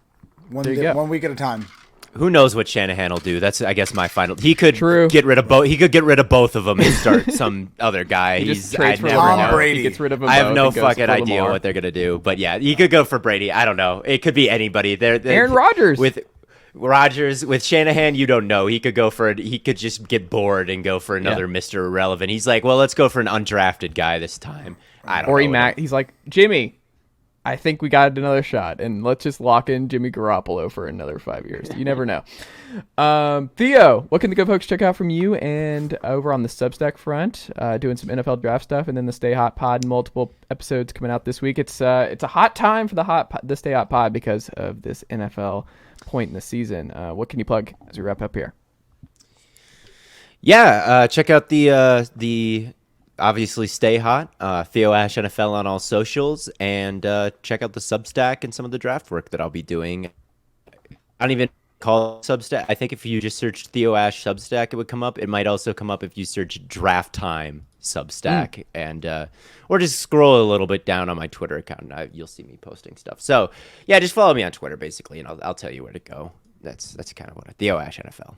There you go. 1 week at a time. Who knows what Shanahan will do? That's, I guess, my final. He could True. get rid of both. He could get rid of both of them and start some other guy. He He's. just trades I for never Tom know. Brady. He gets rid of them I have both no and goes fucking for idea Lamar. what they're gonna do, but yeah, he could go for Brady. I don't know. It could be anybody. Aaron Rodgers. With Rodgers, with Shanahan, you don't know. He could go for it. He could just get bored and go for another Mr. Irrelevant. He's like, well, let's go for an undrafted guy this time. I don't know. He's like, Jimmy, I think we got another shot, and let's just lock in Jimmy Garoppolo for another 5 years. You never know. Theo, what can the good folks check out from you and over on the Substack front, doing some NFL draft stuff, and then the Stay Hot Pod, multiple episodes coming out this week. It's a hot time for the Stay Hot Pod because of this NFL point in the season. What can you plug as we wrap up here? Yeah, check out the obviously Stay Hot, Theo Ash NFL on all socials, and check out the Substack and some of the draft work that I'll be doing. I don't even call it Substack. I think if you just search Theo Ash Substack, it would come up. It might also come up if you search Draft Time Substack, and or just scroll a little bit down on my Twitter account, and you'll see me posting stuff. So yeah, just follow me on Twitter basically, and I'll tell you where to go. That's kind of what Theo Ash NFL.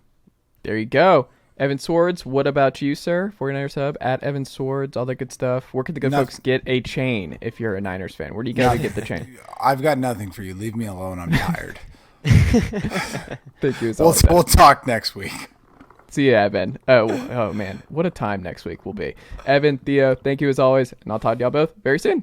There you go. Evan Sowards, what about you, sir? 49ers Hub, at Evan Sowards, all that good stuff. Where could the good folks get a chain if you're a Niners fan? Where do you go to get the chain? I've got nothing for you. Leave me alone. I'm tired. Thank you. We'll talk next week. See you, Evan. Oh, man. What a time next week will be. Evan, Theo, thank you as always, and I'll talk to y'all both very soon.